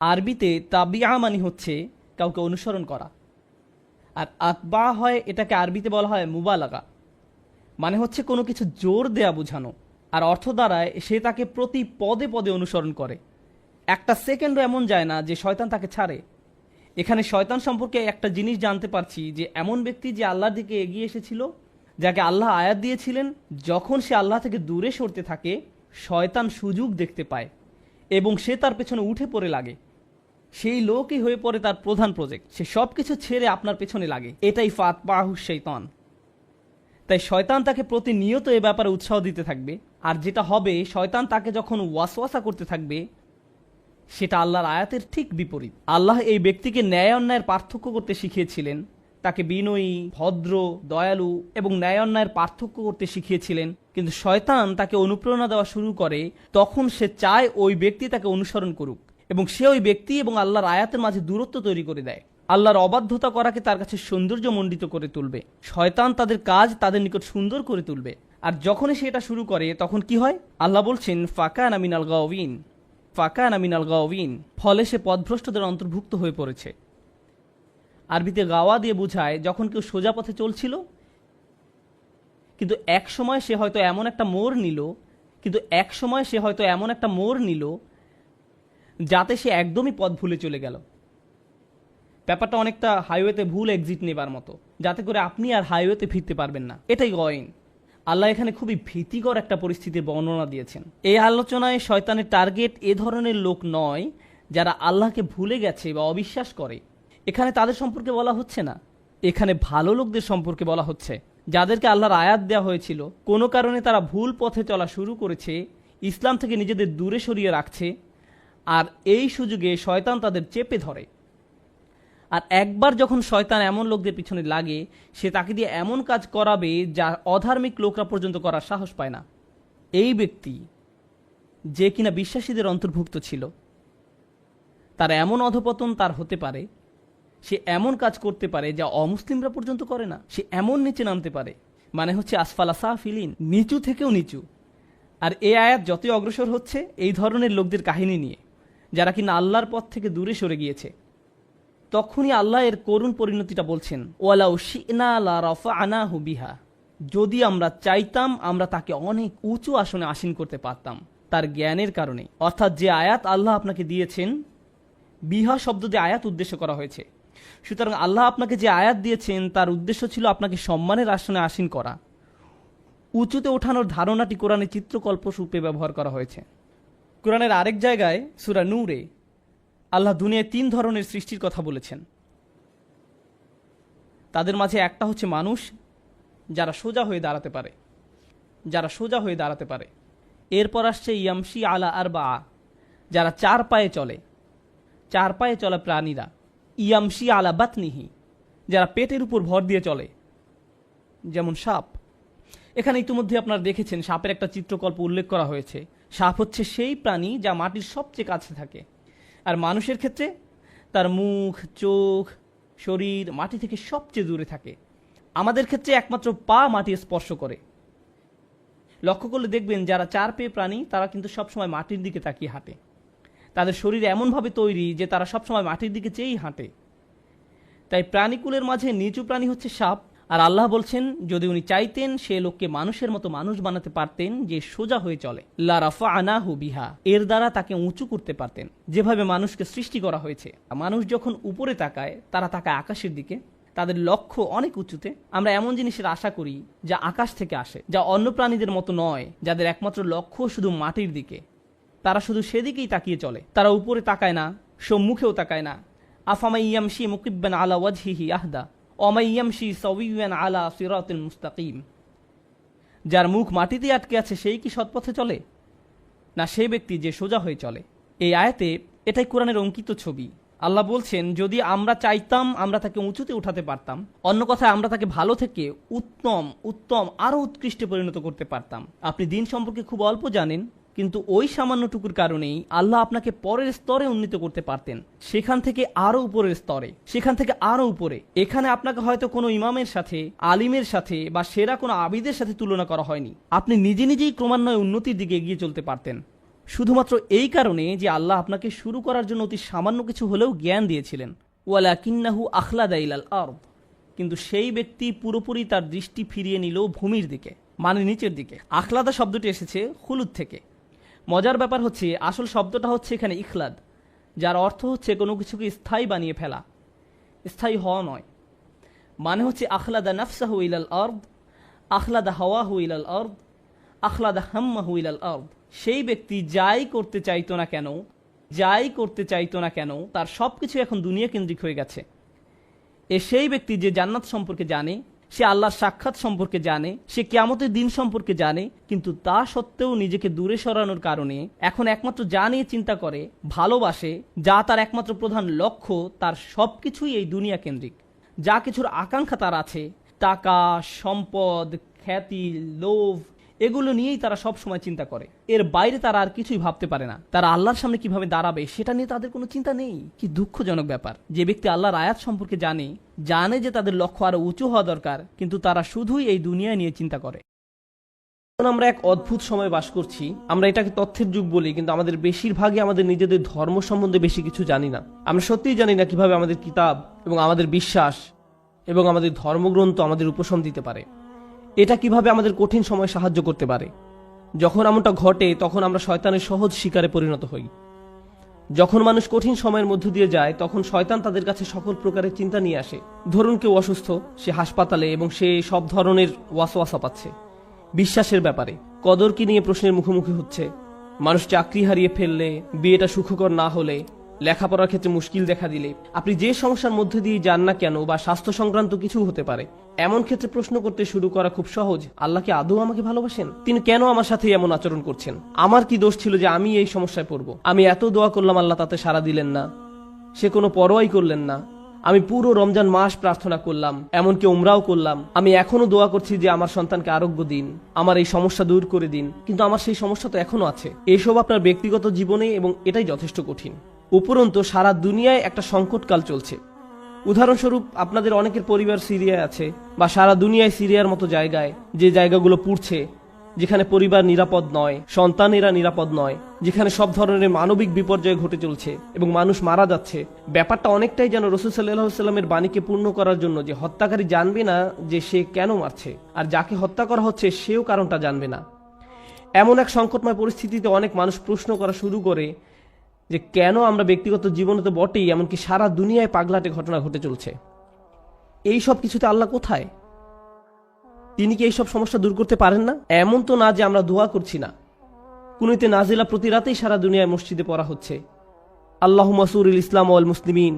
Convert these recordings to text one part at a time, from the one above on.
আরবিতে তাবিআ মানে হচ্ছে কাউকে অনুসরণ করা, আর আতবা হয়, এটাকে আরবিতে বলা হয় মুবালাগা, মানে হচ্ছে কোনো কিছু জোর দেয়া বোঝানো। আর অর্থ দ্বারায় সে তাকে প্রতি পদে পদে অনুসরণ করে, একটা সেকেন্ডও এমন যায় না যে শয়তান তাকে ছাড়ে। এখানে শয়তান সম্পর্কে একটা জিনিস জানতে পারছি যে এমন ব্যক্তি যে আল্লাহর দিকে এগিয়ে এসেছিল, যাকে আল্লাহ আয়াত দিয়েছিলেন, যখন সে আল্লাহ থেকে দূরে সরতে থাকে শয়তান সুযোগ দেখতে পায় এবং সে তার পেছনে উঠে পড়ে লাগে। সেই লোকই হয়ে পড়ে তার প্রধান প্রজেক্ট, সে সব কিছু ছেড়ে আপনার পেছনে লাগে। এটাই ফাতবাহু শয়তান। তাই শয়তান তাকে প্রতিনিয়ত এ ব্যাপারে উৎসাহ দিতে থাকবে, আর যেটা হবে শয়তান তাকে যখন ওয়াসওয়াসা করতে থাকবে সেটা আল্লাহর আয়াতের ঠিক বিপরীত। আল্লাহ এই ব্যক্তিকে ন্যায় অন্যায়ের পার্থক্য করতে শিখিয়েছিলেন, তাকে বিনয়ী, ভদ্র, দয়ালু এবং ন্যায় অন্যায়ের পার্থক্য করতে শিখিয়েছিলেন। কিন্তু শয়তান তাকে অনুপ্রেরণা দেওয়া শুরু করে, তখন সে চায় ওই ব্যক্তি তাকে অনুসরণ করুক এবং সে ওই ব্যক্তি এবং আল্লাহর আয়াতের মাঝে দূরত্ব তৈরি করে দেয়। আল্লাহর অবাধ্যতা করাকে তার কাছে সৌন্দর্যমণ্ডিত করে তুলবে। শয়তান তাদের কাজ তাদের নিকট সুন্দর করে তুলবে। আর যখনই সে এটা শুরু করে তখন কি হয়? আল্লাহ বলছেন ফাকানা মিনাল গাওয়িন, ফাকানা মিনাল গাওয়িন, ফলে সে পথভ্রষ্টদের অন্তর্ভুক্ত হয়ে পড়েছে। আরবিতে গাওয়া দিয়ে বোঝায় যখন কেউ সোজা পথে চলছিল কিন্তু এক সময় সে হয়তো এমন একটা মোড় নিল যাতে সে একদমই পথ ভুলে চলে গেল। ব্যাপারটা অনেকটা হাইওয়েতে ভুল এক্সিট নেবার মতো, যাতে করে আপনি আর হাইওয়েতে ফিরতে পারবেন না। এটাই গয়ন। আল্লাহ এখানে খুবই ভীতিকর একটা পরিস্থিতির বর্ণনা দিয়েছেন। এই আলোচনায় শয়তানের টার্গেট এ ধরনের লোক নয় যারা আল্লাহকে ভুলে গেছে বা অবিশ্বাস করে। এখানে তাদের সম্পর্কে বলা হচ্ছে না, এখানে ভালো লোকদের সম্পর্কে বলা হচ্ছে, যাদেরকে আল্লাহর আয়াত দেওয়া হয়েছিল। কোনো কারণে তারা ভুল পথে চলা শুরু করেছে, ইসলাম থেকে নিজেদের দূরে সরিয়ে রাখছে, আর এই সুযোগে শয়তান তাদের চেপে ধরে। আর একবার যখন শয়তান এমন লোকদের পিছনে লাগে, সে তাকে দিয়ে এমন কাজ করাবে যা অধার্মিক লোকরা পর্যন্ত করার সাহস পায় না। এই ব্যক্তি যে কিনা বিশ্বাসীদের অন্তর্ভুক্ত ছিল, তার এমন অধপতন তার হতে পারে, সে এমন কাজ করতে পারে যা অমুসলিমরা পর্যন্ত করে না। সে এমন নিচে নামতে পারে, মানে হচ্ছে আসফালা সাফিলিন, নিচু থেকেও নিচু। আর এই আয়াত যতই অগ্রসর হচ্ছে এই ধরনের লোকদের কাহিনী নিয়ে, যারা কিনা আল্লাহর পথ থেকে দূরে সরে গিয়েছে, তখনই আল্লাহ এর করুণ পরিণতিটা বলছেন, ওয়ালাউ শি'না লা রাফা'নাহু বিহা, যদি আমরা চাইতাম আমরা তাকে অনেক উঁচু আসনে আসীন করতে পারতাম তার জ্ঞানের কারণে। অর্থাৎ যে আয়াত আল্লাহ আপনাকে দিয়েছেন, বিহা শব্দ দিয়ে আয়াত উদ্দেশ্য করা হয়েছে। সুতরাং আল্লাহ আপনাকে যে আয়াত দিয়েছেন তার উদ্দেশ্য ছিল আপনাকে সম্মানের আসনে আসীন করা। উঁচুতে ওঠানোর ধারণাটি কোরআনে চিত্রকল্প রূপে ব্যবহার করা হয়েছে। কোরআনের আরেক জায়গায় সূরা নূরে আল্লাহ দুনিয়ায় 3 ধরনের সৃষ্টির কথা বলেছেন। তাদের মাঝে একটা হচ্ছে মানুষ, যারা সোজা হয়ে দাঁড়াতে পারে। এরপর আসছে ইয়ামশি আলা আরবা, যারা 4 পায়ে চলে প্রাণীরা। ইয়ামশি আলা বাতনিহি, যারা পেটের উপর ভর দিয়ে চলে, যেমন সাপ। এখানে ইতিমধ্যে আপনারা দেখেছেন সাপের একটা চিত্রকল্প উল্লেখ করা হয়েছে। সাপ হচ্ছে সেই প্রাণী যা মাটির সবচেয়ে কাছে থাকে। আর মানুষের ক্ষেত্রে তার মুখ, চোখ, শরীর মাটি থেকে সবচেয়ে দূরে থাকে। আমাদের ক্ষেত্রে একমাত্র পা মাটি স্পর্শ করে। লক্ষ্য করলে দেখবেন যারা 4 পেয়ে প্রাণী তারা কিন্তু সবসময় মাটির দিকে তাকিয়ে হাঁটে। তাদের শরীর এমনভাবে তৈরি যে তারা সবসময় মাটির দিকে চেয়েই হাঁটে। তাই প্রাণীকুলের মাঝে নিচু প্রাণী হচ্ছে সাপ। আর আল্লাহ বলছেন যদি উনি চাইতেন সে লোককে মানুষের মতো মানুষ বানাতে পারতেন, যে সোজা হয়ে চলে। লা রাফা'নাহু বিহা, এর দ্বারা তাকে উঁচু করতে পারতেন। যেভাবে মানুষকে সৃষ্টি করা হয়েছে, মানুষ যখন উপরে তাকায় তারা তাকায় আকাশের দিকে, তাদের লক্ষ্য অনেক উঁচুতে। আমরা এমন জিনিসের আশা করি যা আকাশ থেকে আসে, যা অন্য প্রাণীদের মতো নয়, যাদের একমাত্র লক্ষ্য শুধু মাটির দিকে। তারা শুধু সেদিকেই তাকিয়ে চলে, তারা উপরে তাকায় না, সম্মুখেও তাকায় না। আফামান ইয়ামশি মুকিব্বান আলা ওয়াজহিহি আহদা ওয়ামান ইয়ামশি সাওয়িয়ান আলা সিরাতিল মুস্তাকিম, যার মুখ মাটিতে আটকে আছে সেই কি সৎপথে চলে? না, সেই ব্যক্তি যে সোজা হয়ে চলে। এই আয়াতে এটাই কোরআনের অঙ্কিত ছবি। আল্লাহ বলছেন যদি আমরা চাইতাম আমরা তাকে উঁচুতে উঠাতে পারতাম, অন্য কথায় আমরা তাকে ভালো থেকে উত্তম আরো উৎকৃষ্টে পরিণত করতে পারতাম। আপনি দিন সম্পর্কে খুব অল্প জানেন, কিন্তু ওই সামান্যটুকুর কারণেই আল্লাহ আপনাকে পরের স্তরে উন্নীত করতে পারতেন, সেখান থেকে আরো উপরের স্তরে, সেখান থেকে আরো উপরে। এখানে আপনাকে হয়তো কোনো ইমামের সাথে, আলিমের সাথে বা সেরা কোনো আবিদের সাথে তুলনা করা হয়নি। আপনি নিজে নিজেই ক্রমান্বয়ে উন্নতির দিকে এগিয়ে চলতে পারতেন। শুধুমাত্র এই কারণে যে আল্লাহ আপনাকে শুরু করার জন্য অতি সামান্য কিছু হলেও জ্ঞান দিয়েছিলেন। ওয়ালাকিন্নাহু আখলাদা ইলাল আরদ, কিন্তু সেই ব্যক্তি পুরোপুরি তার দৃষ্টি ফিরিয়ে নিল ভূমির দিকে, মানে নিচের দিকে। আখলাদা শব্দটি এসেছে খুলুদ থেকে। মজার ব্যাপার হচ্ছে আসল শব্দটা হচ্ছে এখানে ইখলাদ, যার অর্থ হচ্ছে কোনো কিছুকে স্থায়ী বানিয়ে ফেলা, স্থায়ী হওয়া নয়। মানে হচ্ছে আখলাদা নাফসাহু ইলাল আরদ, আখলাদা হাওয়াহু ইলাল আরদ, আখলাদা হাম্মাহু ইলাল আরদ। সেই ব্যক্তি যাই করতে চাইতো না কেন তার সব কিছু এখন দুনিয়া কেন্দ্রিক হয়ে গেছে। সেই ব্যক্তি যে জান্নাত সম্পর্কে জানে, সে আল্লাহর সাক্ষাৎ সম্পর্কে জানে, সে কিয়ামতের দিন সম্পর্কে জানে, কিন্তু তা সত্ত্বেও নিজেকে দূরে সরানোর কারণে এখন একমাত্র যা নিয়ে চিন্তা করে, ভালোবাসে, যা তার একমাত্র প্রধান লক্ষ্য, তার সব কিছুই এই দুনিয়া কেন্দ্রিক। যা কিছুর আকাঙ্ক্ষা তার আছে, টাকা, সম্পদ, খ্যাতি, লোভ, এগুলো নিয়েই তারা সব সময় চিন্তা করে। এর বাইরে তারা আর কিছুই ভাবতে পারে না। তারা আল্লাহর সামনে কিভাবে দাঁড়াবে সেটা নিয়ে তাদের কোনো চিন্তা নেই। কি দুঃখজনক ব্যাপার! যে ব্যক্তি আল্লাহর আয়াত সম্পর্কে জানে যে তাদের লক্ষ্য আরো উঁচু হওয়া দরকার, কিন্তু তারা শুধুই এই দুনিয়া নিয়ে চিন্তা করে। আমরা এক অদ্ভুত সময় বাস করছি। আমরা এটাকে তথ্যের যুগ বলি, কিন্তু আমাদের বেশিরভাগই আমাদের নিজেদের ধর্ম সম্বন্ধে বেশি কিছু জানি না। আমরা সত্যিই জানি না কিভাবে আমাদের কিতাব এবং আমাদের বিশ্বাস এবং আমাদের ধর্মগ্রন্থ আমাদের উপশম দিতে পারে। এটা কিভাবে আমাদের কঠিন সময় সাহায্য করতে পারে। যখন এমনটা ঘটে তখন আমরা শয়তানের সহজ শিকারে পরিণত হই। যখন মানুষ কঠিন সময়ের মধ্য দিয়ে যায় তখন শয়তান তাদের কাছে সকল প্রকারের চিন্তা নিয়ে আসে। ধরুন কেউ অসুস্থ, সে হাসপাতালে এবং সে সব ধরনের ওয়াসওয়াসা পাচ্ছে বিশ্বাসের ব্যাপারে। কদর কি নিয়ে প্রশ্নের মুখোমুখি হচ্ছে। মানুষ চাকরি হারিয়ে ফেললে, বিয়েটা সুখকর না হলে, লেখাপড়ার ক্ষেত্রে মুশকিল দেখা দিলে, আপনি যে সমস্যার মধ্যে দিয়ে যান না কেন, বা স্বাস্থ্য সংক্রান্ত কিছু হতে পারে, এমন ক্ষেত্রে প্রশ্ন করতে শুরু করা খুব সহজ। আল্লাহ কি আদৌ আমাকে ভালোবাসেন? তিনি কেন আমার সাথে এমন আচরণ করছেন? আমার কি দোষ ছিল যে আমি এই সমস্যায় পড়ব? আমি এত দোয়া করলাম, আল্লাহ তাতে সাড়া দিলেন না, সে কোনো পরোয়াই করলেন না। আমি পুরো রমজান মাস প্রার্থনা করলাম, এমনকি উমরাও করলাম। আমি এখনো দোয়া করছি যে আমার সন্তানকে আরোগ্য দিন, আমার এই সমস্যা দূর করে দিন, কিন্তু আমার সেই সমস্যা তো এখনো আছে। এসব আপনার ব্যক্তিগত জীবনে, এবং এটাই যথেষ্ট কঠিন। উপরন্তু সারা দুনিয়ায় একটা সংকটকাল চলছে। উদাহরণস্বরূপ আপনাদের অনেকের পরিবার সিরিয়ায় আছে, বা সারা দুনিয়ায় সিরিয়ার মতো জায়গায়, যে জায়গাগুলো পুড়ছে, যেখানে পরিবার নিরাপদ নয়, সন্তানেরা নিরাপদ নয়, যেখানে সব ধরনের মানবিক বিপর্যয় ঘটে চলছে এবং মানুষ মারা যাচ্ছে। ব্যাপারটা অনেকটাই যেন রাসূল সাল্লাল্লাহু আলাইহি ওয়াসাল্লামের বাণীকে পূর্ণ করার জন্য, যে হত্যাকারী জানবে না যে সে কেন মারছে, আর যাকে হত্যা করা হচ্ছে সেও কারণটা জানবে না। এমন এক সংকটময় পরিস্থিতিতে অনেক মানুষ প্রশ্ন করা শুরু করে যে কেন আমরা ব্যক্তিগত জীবনে তো বটেই, এমনকি সারা দুনিয়ায় পাগলাটে ঘটনা ঘটে চলছে। এই সব কিছুতে আল্লাহ কোথায়? তিনি কি এইসব সমস্যা দূর করতে পারেন না? এমন তো না যে আমরা দোয়া করছি না। কুনুতে নাজিলা প্রতি রাতেই সারা দুনিয়ায় মসজিদে পড়া হচ্ছে। আল্লাহুম্মা সুরিল ইসলাম ওয়াল মুসলিমিন,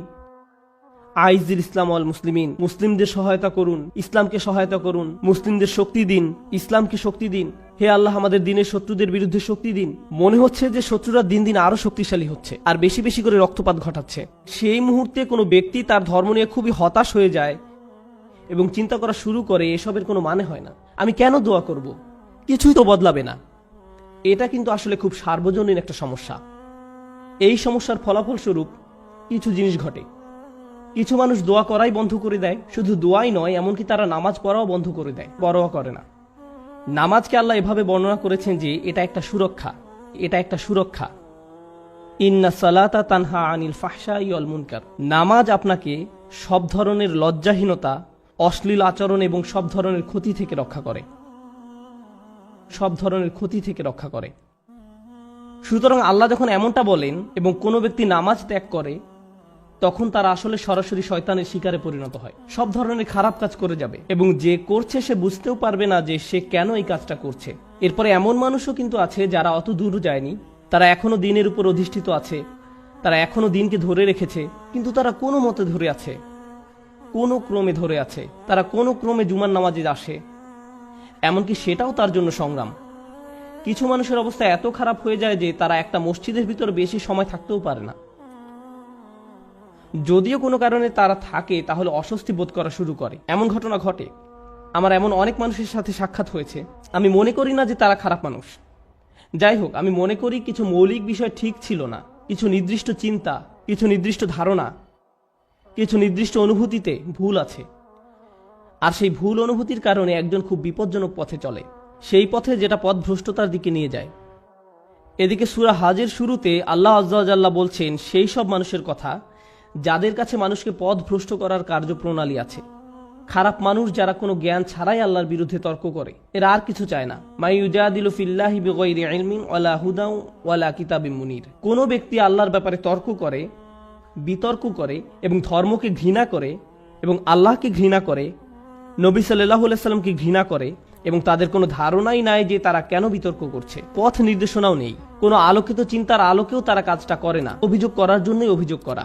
আইজিল ইসলাম ওয়াল মুসলিমিন। মুসলিমদের সহায়তা করুন, ইসলামকে সহায়তা করুন, মুসলিমদের শক্তি দিন, ইসলামকে শক্তি দিন। হে আল্লাহ, আমাদের দিনের শত্রুদের বিরুদ্ধে শক্তি দিন। মনে হচ্ছে যে শত্রুরা দিন দিন আরো শক্তিশালী হচ্ছে আর বেশি বেশি করে রক্তপাত ঘটাচ্ছে। সেই মুহূর্তে কোনো ব্যক্তি তার ধর্ম নিয়ে খুবই হতাশ হয়ে যায় এবং চিন্তা করা শুরু করে এসবের কোনো মানে হয় না, আমি কেন দোয়া করব, কিছুই তো বদলাবে না। এটা কিন্তু আসলে খুব সার্বজনীন একটা সমস্যা। এই সমস্যার ফলাফল স্বরূপ কিছু জিনিস ঘটে। কিছু মানুষ দোয়া করাই বন্ধ করে দেয়। শুধু দোয়াই নয়, এমনকি তারা নামাজ পড়াও বন্ধ করে দেয়, পরোয়া করে না। নামাজকে আল্লাহ এভাবে বর্ণনা করেছেন যে এটা একটা সুরক্ষা, এটা একটা সুরক্ষা। ইন্না সালাতা তানহা আনিল ফাহশাই ওয়াল মুনকার। নামাজ আপনাকে সব ধরনের লজ্জাহীনতা, অশ্লীল আচরণ এবং সব ধরনের ক্ষতি থেকে রক্ষা করে, সব ধরনের ক্ষতি থেকে রক্ষা করে। সুতরাং আল্লাহ যখন এমনটা বলেন এবং কোনো ব্যক্তি নামাজ ত্যাগ করে, তখন তারা আসলে সরাসরি শয়তানের শিকারে পরিণত হয়, সব ধরনের খারাপ কাজ করে যাবে এবং যে করছে সে বুঝতেও পারবে না যে সে কেন এই কাজটা করছে। এরপরে এমন মানুষও কিন্তু আছে যারা অত দূর যায়নি, তারা এখনো দিনের উপর অধিষ্ঠিত আছে, তারা এখনো দিনকে ধরে রেখেছে, কিন্তু তারা কোনো মতে ধরে আছে, কোনো ক্রমে ধরে আছে, তারা কোনো ক্রমে জুমার নামাজে আসে, এমনকি সেটাও তার জন্য সংগ্রাম। কিছু মানুষের অবস্থা এত খারাপ হয়ে যায় যে তারা একটা মসজিদের ভিতর বেশি সময় থাকতেও পারে না। যদিও কোনো কারণে তারা থাকে, তাহলে অস্বস্তি বোধ করা শুরু করে। এমন ঘটনা ঘটে। আমার এমন অনেক মানুষের সাথে সাক্ষাৎ হয়েছে। আমি মনে করি না যে তারা খারাপ মানুষ। যাই হোক, আমি মনে করি কিছু মৌলিক বিষয় ঠিক ছিল না, কিছু নির্দিষ্ট চিন্তা, কিছু নির্দিষ্ট ধারণা, কিছু নির্দিষ্ট অনুভূতিতে ভুল আছে। আর সেই ভুল অনুভূতির কারণে একজন খুব বিপজ্জনক পথে চলে, সেই পথে যেটা পথভ্রষ্টতার দিকে নিয়ে যায়। এদিকে সূরা হাজের শুরুতে আল্লাহ আযজা ওয়া জাল্লা বলছেন সেই সব মানুষের কথা যাদের কাছে মানুষকে পথভ্রষ্ট করার কার্যপ্রণালী আছে। খারাপ মানুষ যারা কোনো জ্ঞান ছাড়াই আল্লাহর বিরুদ্ধে তর্ক করে, এরা আর কিছু চায় না। মাই ইউজাদিলু ফিল্লাহি বিগাইরি ইলমিন ওয়ালা হুদাও ওয়ালা কিতাবিম মুনির। কোনো ব্যক্তি আল্লাহর ব্যাপারে তর্ক করে, বিতর্ক করে এবং ধর্মকে ঘৃণা করে এবং আল্লাহকে ঘৃণা করে, নবী সাল্লাল্লাহু আলাইহি সাল্লামকে ঘৃণা করে এবং তাদের কোনো ধারণাই নাই যে তারা কেন বিতর্ক করছে, পথ নির্দেশনাও নেই, কোনো আলোকিত চিন্তার আলোকেও তারা কাজটা করে না, অভিযোগ করার জন্যই অভিযোগ করা।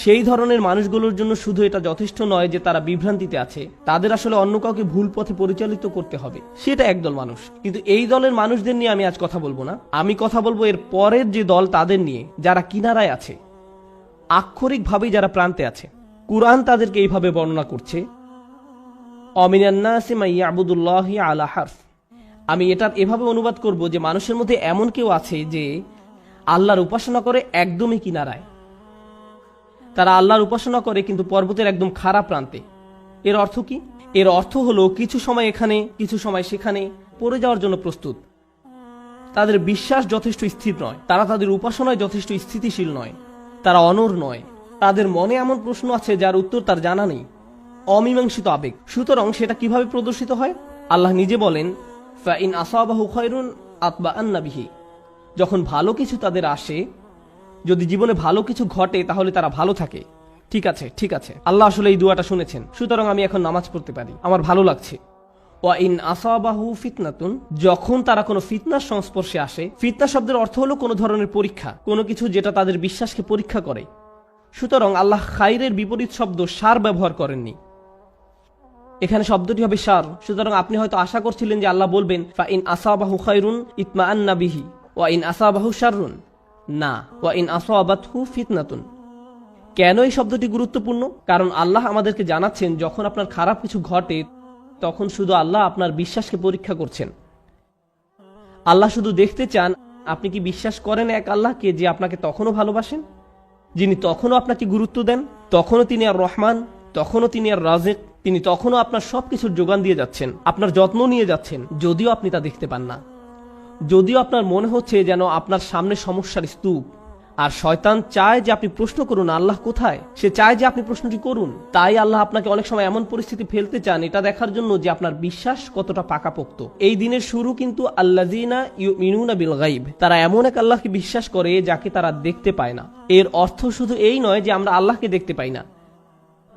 সেই ধরনের মানুষগুলোর জন্য শুধু এটা যথেষ্ট নয় যে তারা বিভ্রান্তিতে আছে, তাদের আসলে অন্য কাউকে ভুল পথে পরিচালিত করতে হবে। সেটা একদল মানুষ। কিন্তু এই দলের মানুষদের নিয়ে আমি আজ কথা বলবো না, আমি কথা বলবো এর পরের যে দল তাদের নিয়ে, যারা কিনারায় আছে, আক্ষরিকভাবেই যারা প্রান্তে আছে। কুরআন তাদেরকে এইভাবে বর্ণনা করছে, অমিনান নাসি মান ইয়াবুদুল্লাহি আলা হারফ। আমি এটার এভাবে অনুবাদ করব যে মানুষের মধ্যে এমন কেউ আছে যে আল্লাহর উপাসনা করে একদমই কিনারায়। তারা আল্লাহর উপাসনা করে কিন্তু পর্বতের একদম খারাপ প্রান্তে। এর অর্থ কি? এর অর্থ হলো কিছু সময় এখানে কিছু সময় সেখানে পড়ে যাওয়ার জন্য প্রস্তুত। তাদের বিশ্বাস যথেষ্ট স্থির নয়, তারা তাদের উপাসনায় যথেষ্ট স্থিতিশীল নয়, তারা অনড় নয়, তাদের মনে এমন প্রশ্ন আছে যার উত্তর তার জানা নেই, অমীমাংসিত আবেগ। সুতরাং সেটা কিভাবে প্রদর্শিত হয়? আল্লাহ নিজে বলেন, ফাইন আসাবাহু খায়রুন আতবাআন্না বিহি। যখন ভালো কিছু তাদের আসে, যদি জীবনে ভালো কিছু ঘটে তাহলে তারা ভালো থাকে। ঠিক আছে, ঠিক আছে, আল্লাহ আসলে এই দুয়াটা শুনেছেন, সুতরাং আমি এখন নামাজ পড়তে পারি, আমার ভালো লাগছে। ওয়া ইন আসাবাহু ফিতনাতুন, যখন তারা কোনো ফিতনার সংস্পর্শে আসে, ফিতনা শব্দের অর্থ হলো কোনো ধরনের পরীক্ষা, কোনো কিছু যেটা তাদের বিশ্বাসকে পরীক্ষা করে। সুতরাং আল্লাহ খাইরের বিপরীত শব্দ শার ব্যবহার করেননি, এখানে শব্দটি হবে শার। সুতরাং আপনি হয়তো আশা করছিলেন যে আল্লাহ বলবেন ফা ইন আসাবাহু খায়রুন ইতমাআন্না বিহি ওয়া ইন আসাবাহু শাররুন। না, ওয়া ইন আসাবাতহু ফিতনাতুন। কেন এই শব্দটি গুরুত্বপূর্ণ? কারণ আল্লাহ আমাদেরকে জানাচ্ছেন যখন আপনার খারাপ কিছু ঘটে তখন শুধু আল্লাহ আপনার বিশ্বাসকে পরীক্ষা করছেন। আল্লাহ শুধু দেখতে চান আপনি কি বিশ্বাস করেন এক আল্লাহকে যে আপনাকে তখনও ভালোবাসেন, যিনি তখনও আপনাকে গুরুত্ব দেন, তখনও তিনি আর রহমান, তখনও তিনি আর রাজিক, তিনি তখনও আপনার সবকিছুর যোগান দিয়ে যাচ্ছেন, আপনার যত্ন নিয়ে যাচ্ছেন, যদিও আপনি তা দেখতে পান না, যদিও আপনার মনে হচ্ছে যেন আপনার সামনে সমস্যার স্তূপ। আর শয়তান চায় যে আপনি প্রশ্ন করুন আল্লাহ কোথায়, সে চায় যে আপনি প্রশ্নটি করুন। তাই আল্লাহ আপনাকে অনেক সময় এমন পরিস্থিতি ফেলতে চান এটা দেখার জন্য যে আপনার বিশ্বাস কতটা পাকাপোক্ত। এই দিনের শুরু কিন্তু আল্লাযিনা ইউমিনুনা বিল গায়ব, তারা এমন এক আল্লাহকে বিশ্বাস করে যাকে তারা দেখতে পায় না। এর অর্থ শুধু এই নয় যে আমরা আল্লাহকে দেখতে পাই না,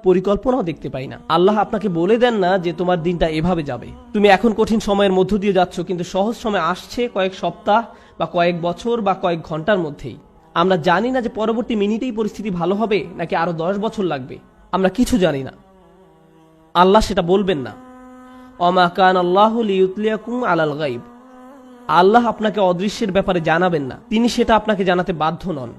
পরিকল্পনাও দেখতে পাই না। আল্লাহ আপনাকে বলে দেন না যে তোমার দিনটা এভাবে যাবে, তুমি এখন কঠিন সময়ের মধ্য দিয়ে যাচ্ছ, কিন্তু সহজ সময় আসছে কয়েক সপ্তাহ বা কয়েক বছর বা কয়েক ঘন্টার মধ্যেই। আমরা জানি না যে পরবর্তী মিনিটেই পরিস্থিতি ভালো হবে নাকি আরো 10 বছর লাগবে, আমরা কিছু জানি না। আল্লাহ সেটা বলবেন না। ওমা কান আল্লাহু লিইউতলিয়াকুম আলাল গায়ব, আল্লাহ আপনাকে অদৃশ্যের ব্যাপারে জানাবেন না, তিনি সেটা আপনাকে জানাতে বাধ্য নন।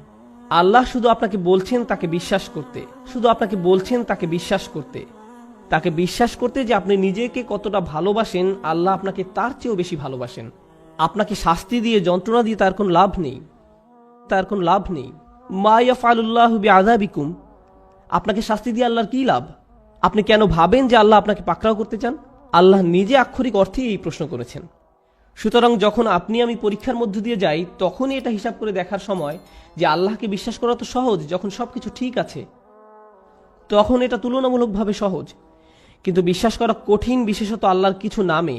আল্লাহ শুধু আপনাকে বলছেন তাকে বিশ্বাস করতে, শুধু আপনাকে বলছেন তাকে বিশ্বাস করতে, তাকে বিশ্বাস করতে যে আপনি নিজেকে কতটা ভালোবাসেন, আল্লাহ আপনাকে তার চেয়েও বেশি ভালোবাসেন। আপনাকে শাস্তি দিয়ে, যন্ত্রণা দিয়ে তার কোনো লাভ নেই, তার কোনো লাভ নেই। মা ইয়াফআলুল্লাহু বিআযাবিকুম, আপনাকে শাস্তি দিয়ে আল্লাহর কি লাভ? আপনি কেন ভাবেন যে আল্লাহ আপনাকে পাকড়াও করতে চান? আল্লাহ নিজে আক্ষরিক অর্থেই এই প্রশ্ন করেছেন। সুতরাং যখন আপনি আমি পরীক্ষার মধ্য দিয়ে যাই তখনই এটা হিসাব করে দেখার সময় যে আল্লাহকে বিশ্বাস করা তো সহজ, যখন সবকিছু ঠিক আছে তখন এটা তুলনামূলকভাবে সহজ, কিন্তু বিশ্বাস করা কঠিন, বিশেষত আল্লাহর কিছু নামে,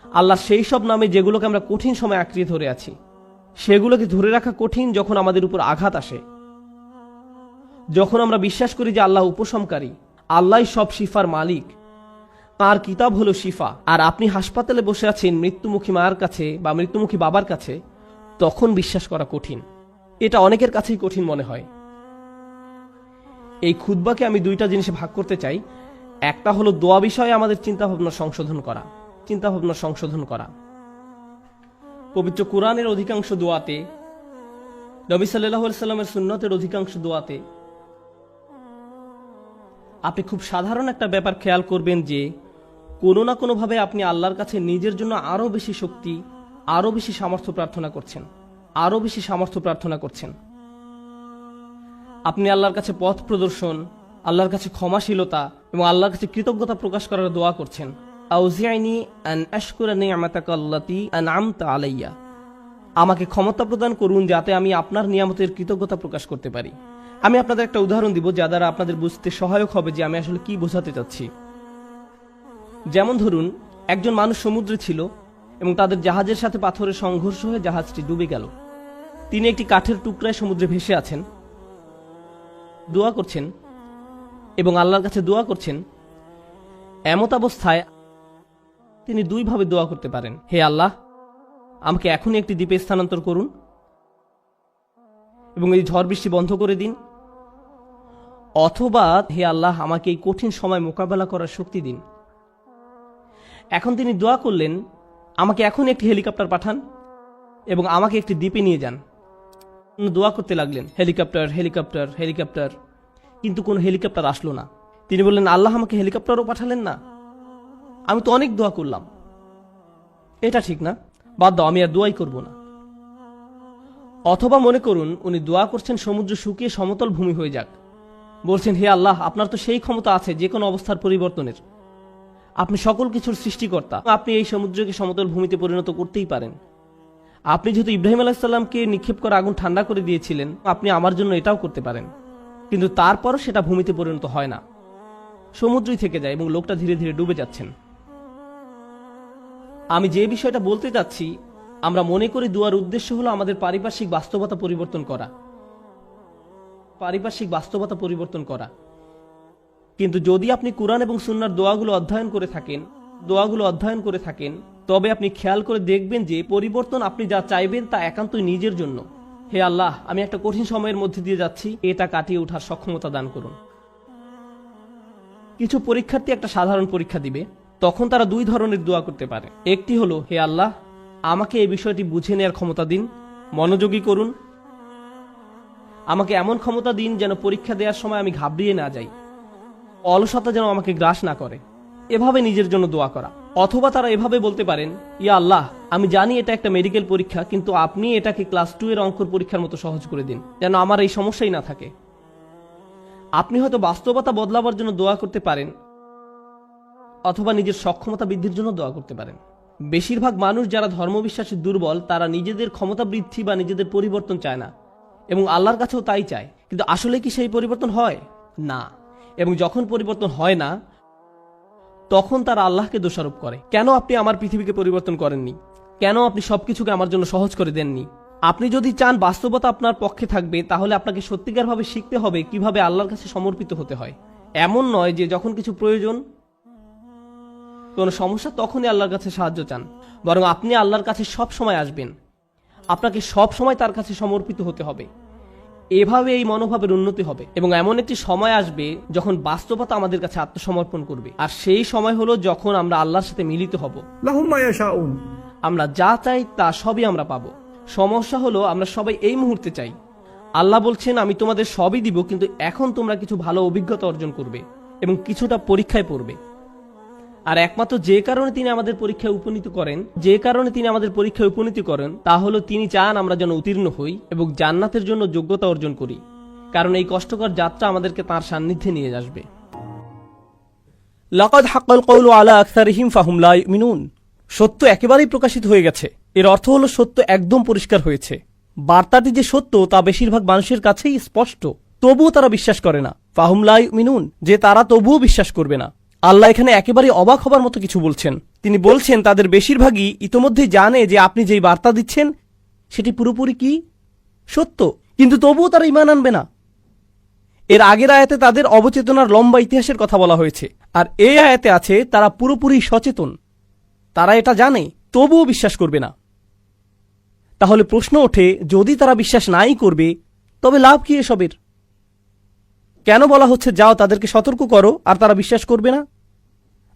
আল্লাহ সেই সব নামে যেগুলোকে আমরা কঠিন সময় আঁকড়িয়ে ধরে আছি, সেগুলোকে ধরে রাখা কঠিন যখন আমাদের উপর আঘাত আসে। যখন আমরা বিশ্বাস করি যে আল্লাহ উপশমকারী, আল্লাহ সব শিফার মালিক, তার কিতাব হলো শিফা, আর আপনি হাসপাতালে বসে আছেন মৃত্যুমুখী মায়ের কাছে বা মৃত্যুমুখী বাবার কাছে, তখন বিশ্বাস করা কঠিন। এটা অনেকের কাছেই কঠিন মনে হয়। এই খুতবাকে আমি দুইটা জিনিসে ভাগ করতে চাই। একটা হলো দোয়া বিষয়ে আমাদের চিন্তাভাবনা সংশোধন করা। পবিত্র কোরআনের অধিকাংশ দোয়াতে, নবী সাল্লাল্লাহু আলাইহি সাল্লামের সুন্নতের অধিকাংশ দোয়াতে আপনি খুব সাধারণ একটা ব্যাপার খেয়াল করবেন যে কোনো না কোনোভাবে আপনি আল্লাহর কাছে নিজের জন্য আরো বেশি শক্তি, আরো বেশি সামর্থ্য প্রার্থনা করছেন। আপনি আল্লাহর কাছে পথ প্রদর্শন, আল্লাহর কাছে ক্ষমাশীলতা এবং আল্লাহর কাছে কৃতজ্ঞতা প্রকাশ করার দোয়া করছেন। আউজিআনি আন আশকুরা নি'মাতাকা আল্লাতী আন'আমতা আলাইয়া, আমাকে ক্ষমতা প্রদান করুন যাতে আমি আপনার নিয়ামতের কৃতজ্ঞতা প্রকাশ করতে পারি। আমি আপনাদের একটা উদাহরণ দিব যা দ্বারা আপনাদের বুঝতে সহায়ক হবে যে আমি আসলে কি বোঝাতে চাচ্ছি। যেমন ধরুন, একজন মানুষ সমুদ্রে ছিল এবং তাদের জাহাজের সাথে পাথরের সংঘর্ষ হয়ে জাহাজটি ডুবে গেল। তিনি একটি কাঠের টুকরায় সমুদ্রে ভেসে আছেন, দোয়া করছেন এবং আল্লাহর কাছে দোয়া করছেন। এমত অবস্থায় তিনি দুইভাবে দোয়া করতে পারেন: হে আল্লাহ, আমাকে এখনই একটি দ্বীপে স্থানান্তর করুন এবং এই ঝড় বৃষ্টি বন্ধ করে দিন, অথবা হে আল্লাহ, আমাকে এই কঠিন সময় মোকাবেলা করার শক্তি দিন। এখন তিনি দোয়া করলেন, আমাকে এখনই একটি হেলিকপ্টার পাঠান এবং আমাকে একটি দ্বীপে নিয়ে যান। দোয়া করতে লাগলেন, হেলিকপ্টার হেলিকপ্টার হেলিকপ্টার, কিন্তু কোনো হেলিকপ্টার আসলো না। তিনি বললেন, আল্লাহ, আমাকে হেলিকপ্টারও পাঠালেন না, আমি তো অনেক দোয়া করলাম, এটা ঠিক না, বাদ দাও, আমি আর দোয়াই করব না। অথবা মনে করুন উনি দোয়া করছেন সমুদ্র শুকিয়ে সমতল ভূমি হয়ে যাক, বলছেন, হে আল্লাহ, আপনার তো সেই ক্ষমতা আছে যে কোনো অবস্থার পরিবর্তনের, আপনি সকল কিছুর সৃষ্টিকর্তা, আপনি এই সমুদ্রকে সমতল ভূমিতে পরিণত করতেই পারেন। আপনি যেহেতু ইব্রাহিম আলাইহিসসালামকে নিক্ষেপ করা আগুন ঠান্ডা করে দিয়েছিলেন, আপনি আমার জন্য এটাও করতে পারেন। কিন্তু তারপরও সেটা ভূমিতে পরিণত হয় না, সমুদ্রই থেকে যায় এবং লোকটা ধীরে ধীরে ডুবে যাচ্ছেন। আমি যে বিষয়টা বলতে চাচ্ছি, আমরা মনে করি দোয়ার উদ্দেশ্য হলো আমাদের পারিপার্শ্বিক বাস্তবতা পরিবর্তন করা। কিন্তু যদি আপনি কুরআন এবং সুন্নাহর দোয়াগুলো অধ্যয়ন করে থাকেন, তবে আপনি খেয়াল করে দেখবেন যে পরিবর্তন আপনি যা চাইবেন তা একান্তই নিজের জন্য। হে আল্লাহ, আমি একটা কঠিন সময়ের মধ্যে দিয়ে যাচ্ছি, এটা কাটিয়ে ওঠার সক্ষমতা দান করুন। কিছু পরীক্ষার্থী একটা সাধারণ পরীক্ষা দিবে, তখন তারা দুই ধরনের দোয়া করতে পারে। একটি হলো, হে আল্লাহ, আমাকে এই বিষয়টি বুঝে নেওয়ার ক্ষমতা দিন, মনোযোগী করুন, আমাকে এমন ক্ষমতা দিন যেন পরীক্ষা দেওয়ার সময় আমি ঘাবড়িয়ে না যাই, অলসতা যেন আমাকে গ্রাস না করে, এভাবে নিজের জন্য দোয়া করা। অথবা তারা এভাবে বলতে পারেন, ইয়া আল্লাহ, আমি জানি এটা একটা মেডিকেল পরীক্ষা, কিন্তু আপনি এটাকে ক্লাস 2 এর অঙ্কর পরীক্ষার মতো সহজ করে দিন, যেন আমার এই সমস্যাই না থাকে। আপনি হয়তো বাস্তবতা বদলাবার জন্য দোয়া করতে পারেন, অথবা নিজের সক্ষমতা বৃদ্ধির জন্য দোয়া করতে পারেন। বেশিরভাগ মানুষ যারা ধর্মবিশ্বাসে দুর্বল, তারা নিজেদের ক্ষমতা বৃদ্ধি বা নিজেদের পরিবর্তন চায় না, এবং আল্লাহর কাছেও তাই চায়। কিন্তু আসলে কি সেই পরিবর্তন হয় না? এবং যখন পরিবর্তন হয় না, তখন তারা আল্লাহকে দোষারোপ করে, কেন আপনি আমার পৃথিবীকে পরিবর্তন করেননি, কেন আপনি সবকিছুকে আমার জন্য সহজ করে দেননি। আপনি যদি চান বাস্তবতা আপনার পক্ষে থাকবে, তাহলে আপনাকে সত্যিকারভাবে শিখতে হবে কিভাবে আল্লাহর কাছে সমর্পিত হতে হয়। এমন নয় যে যখন কিছু প্রয়োজন, কোনো সমস্যা, তখনই আল্লাহর কাছে সাহায্য চান, বরং আপনি আল্লাহর কাছে সব সময় আসবেন, আপনাকে সব সময় তার কাছে সমর্পিত হতে হবে। এভাবে এই মনোভাবের উন্নতি হবে এবং এমন একটি সময় আসবে যখন বাস্তবতা আমাদের কাছে আত্মসমর্পণ করবে। আর সেই সময় হলো যখন আমরা আল্লাহর সাথে মিলিত হব। লাহুম মা ইয়াশাউন, আমরা যা চাই তা সবই আমরা পাবো। সমস্যা হলো আমরা সবাই এই মুহূর্তে চাই। আল্লাহ বলছেন, আমি তোমাদের সবই দিব, কিন্তু এখন তোমরা কিছু ভালো অভিজ্ঞতা অর্জন করবে এবং কিছুটা পরীক্ষায় পড়বে। আর একমাত্র যে কারণে তিনি আমাদের পরীক্ষায় উপনীত করেন তা হলো তিনি চান আমরা যেন উত্তীর্ণ হই এবং জান্নাতের জন্য যোগ্যতা অর্জন করি, কারণ এই কষ্টকর যাত্রা আমাদেরকে তাঁর সান্নিধ্যে নিয়ে আসবে। লাকাদ হাক্কাল কওলু আলা আকসারিহিম ফাহুম লা ইউমিনুন। সত্য একেবারেই প্রকাশিত হয়ে গেছে। এর অর্থ হলো সত্য একদম পরিষ্কার হয়েছে। বার্তাটি যে সত্য তা বেশিরভাগ মানুষের কাছেই স্পষ্ট, তবুও তারা বিশ্বাস করে না। ফাহুম লা ইউমিনুন, যে তারা তবুও বিশ্বাস করবে না। আল্লাহ এখানে একেবারে অবাক হবার মতো কিছু বলছেন। তিনি বলছেন তাদের বেশিরভাগই ইতোমধ্যেই জানে যে আপনি যেই বার্তা দিচ্ছেন সেটি পুরোপুরি কি সত্য, কিন্তু তবুও তারা ঈমান আনবে না। এর আগের আয়াতে তাদের অবচেতনার লম্বা ইতিহাসের কথা বলা হয়েছে, আর এই আয়াতে আছে তারা পুরোপুরি সচেতন, তারা এটা জানে, তবুও বিশ্বাস করবে না। তাহলে প্রশ্ন ওঠে, যদি তারা বিশ্বাস নাই করবে তবে লাভ কি এসবের? কেন বলা হচ্ছে যাও তাদেরকে সতর্ক করো, আর তারা বিশ্বাস করবে না?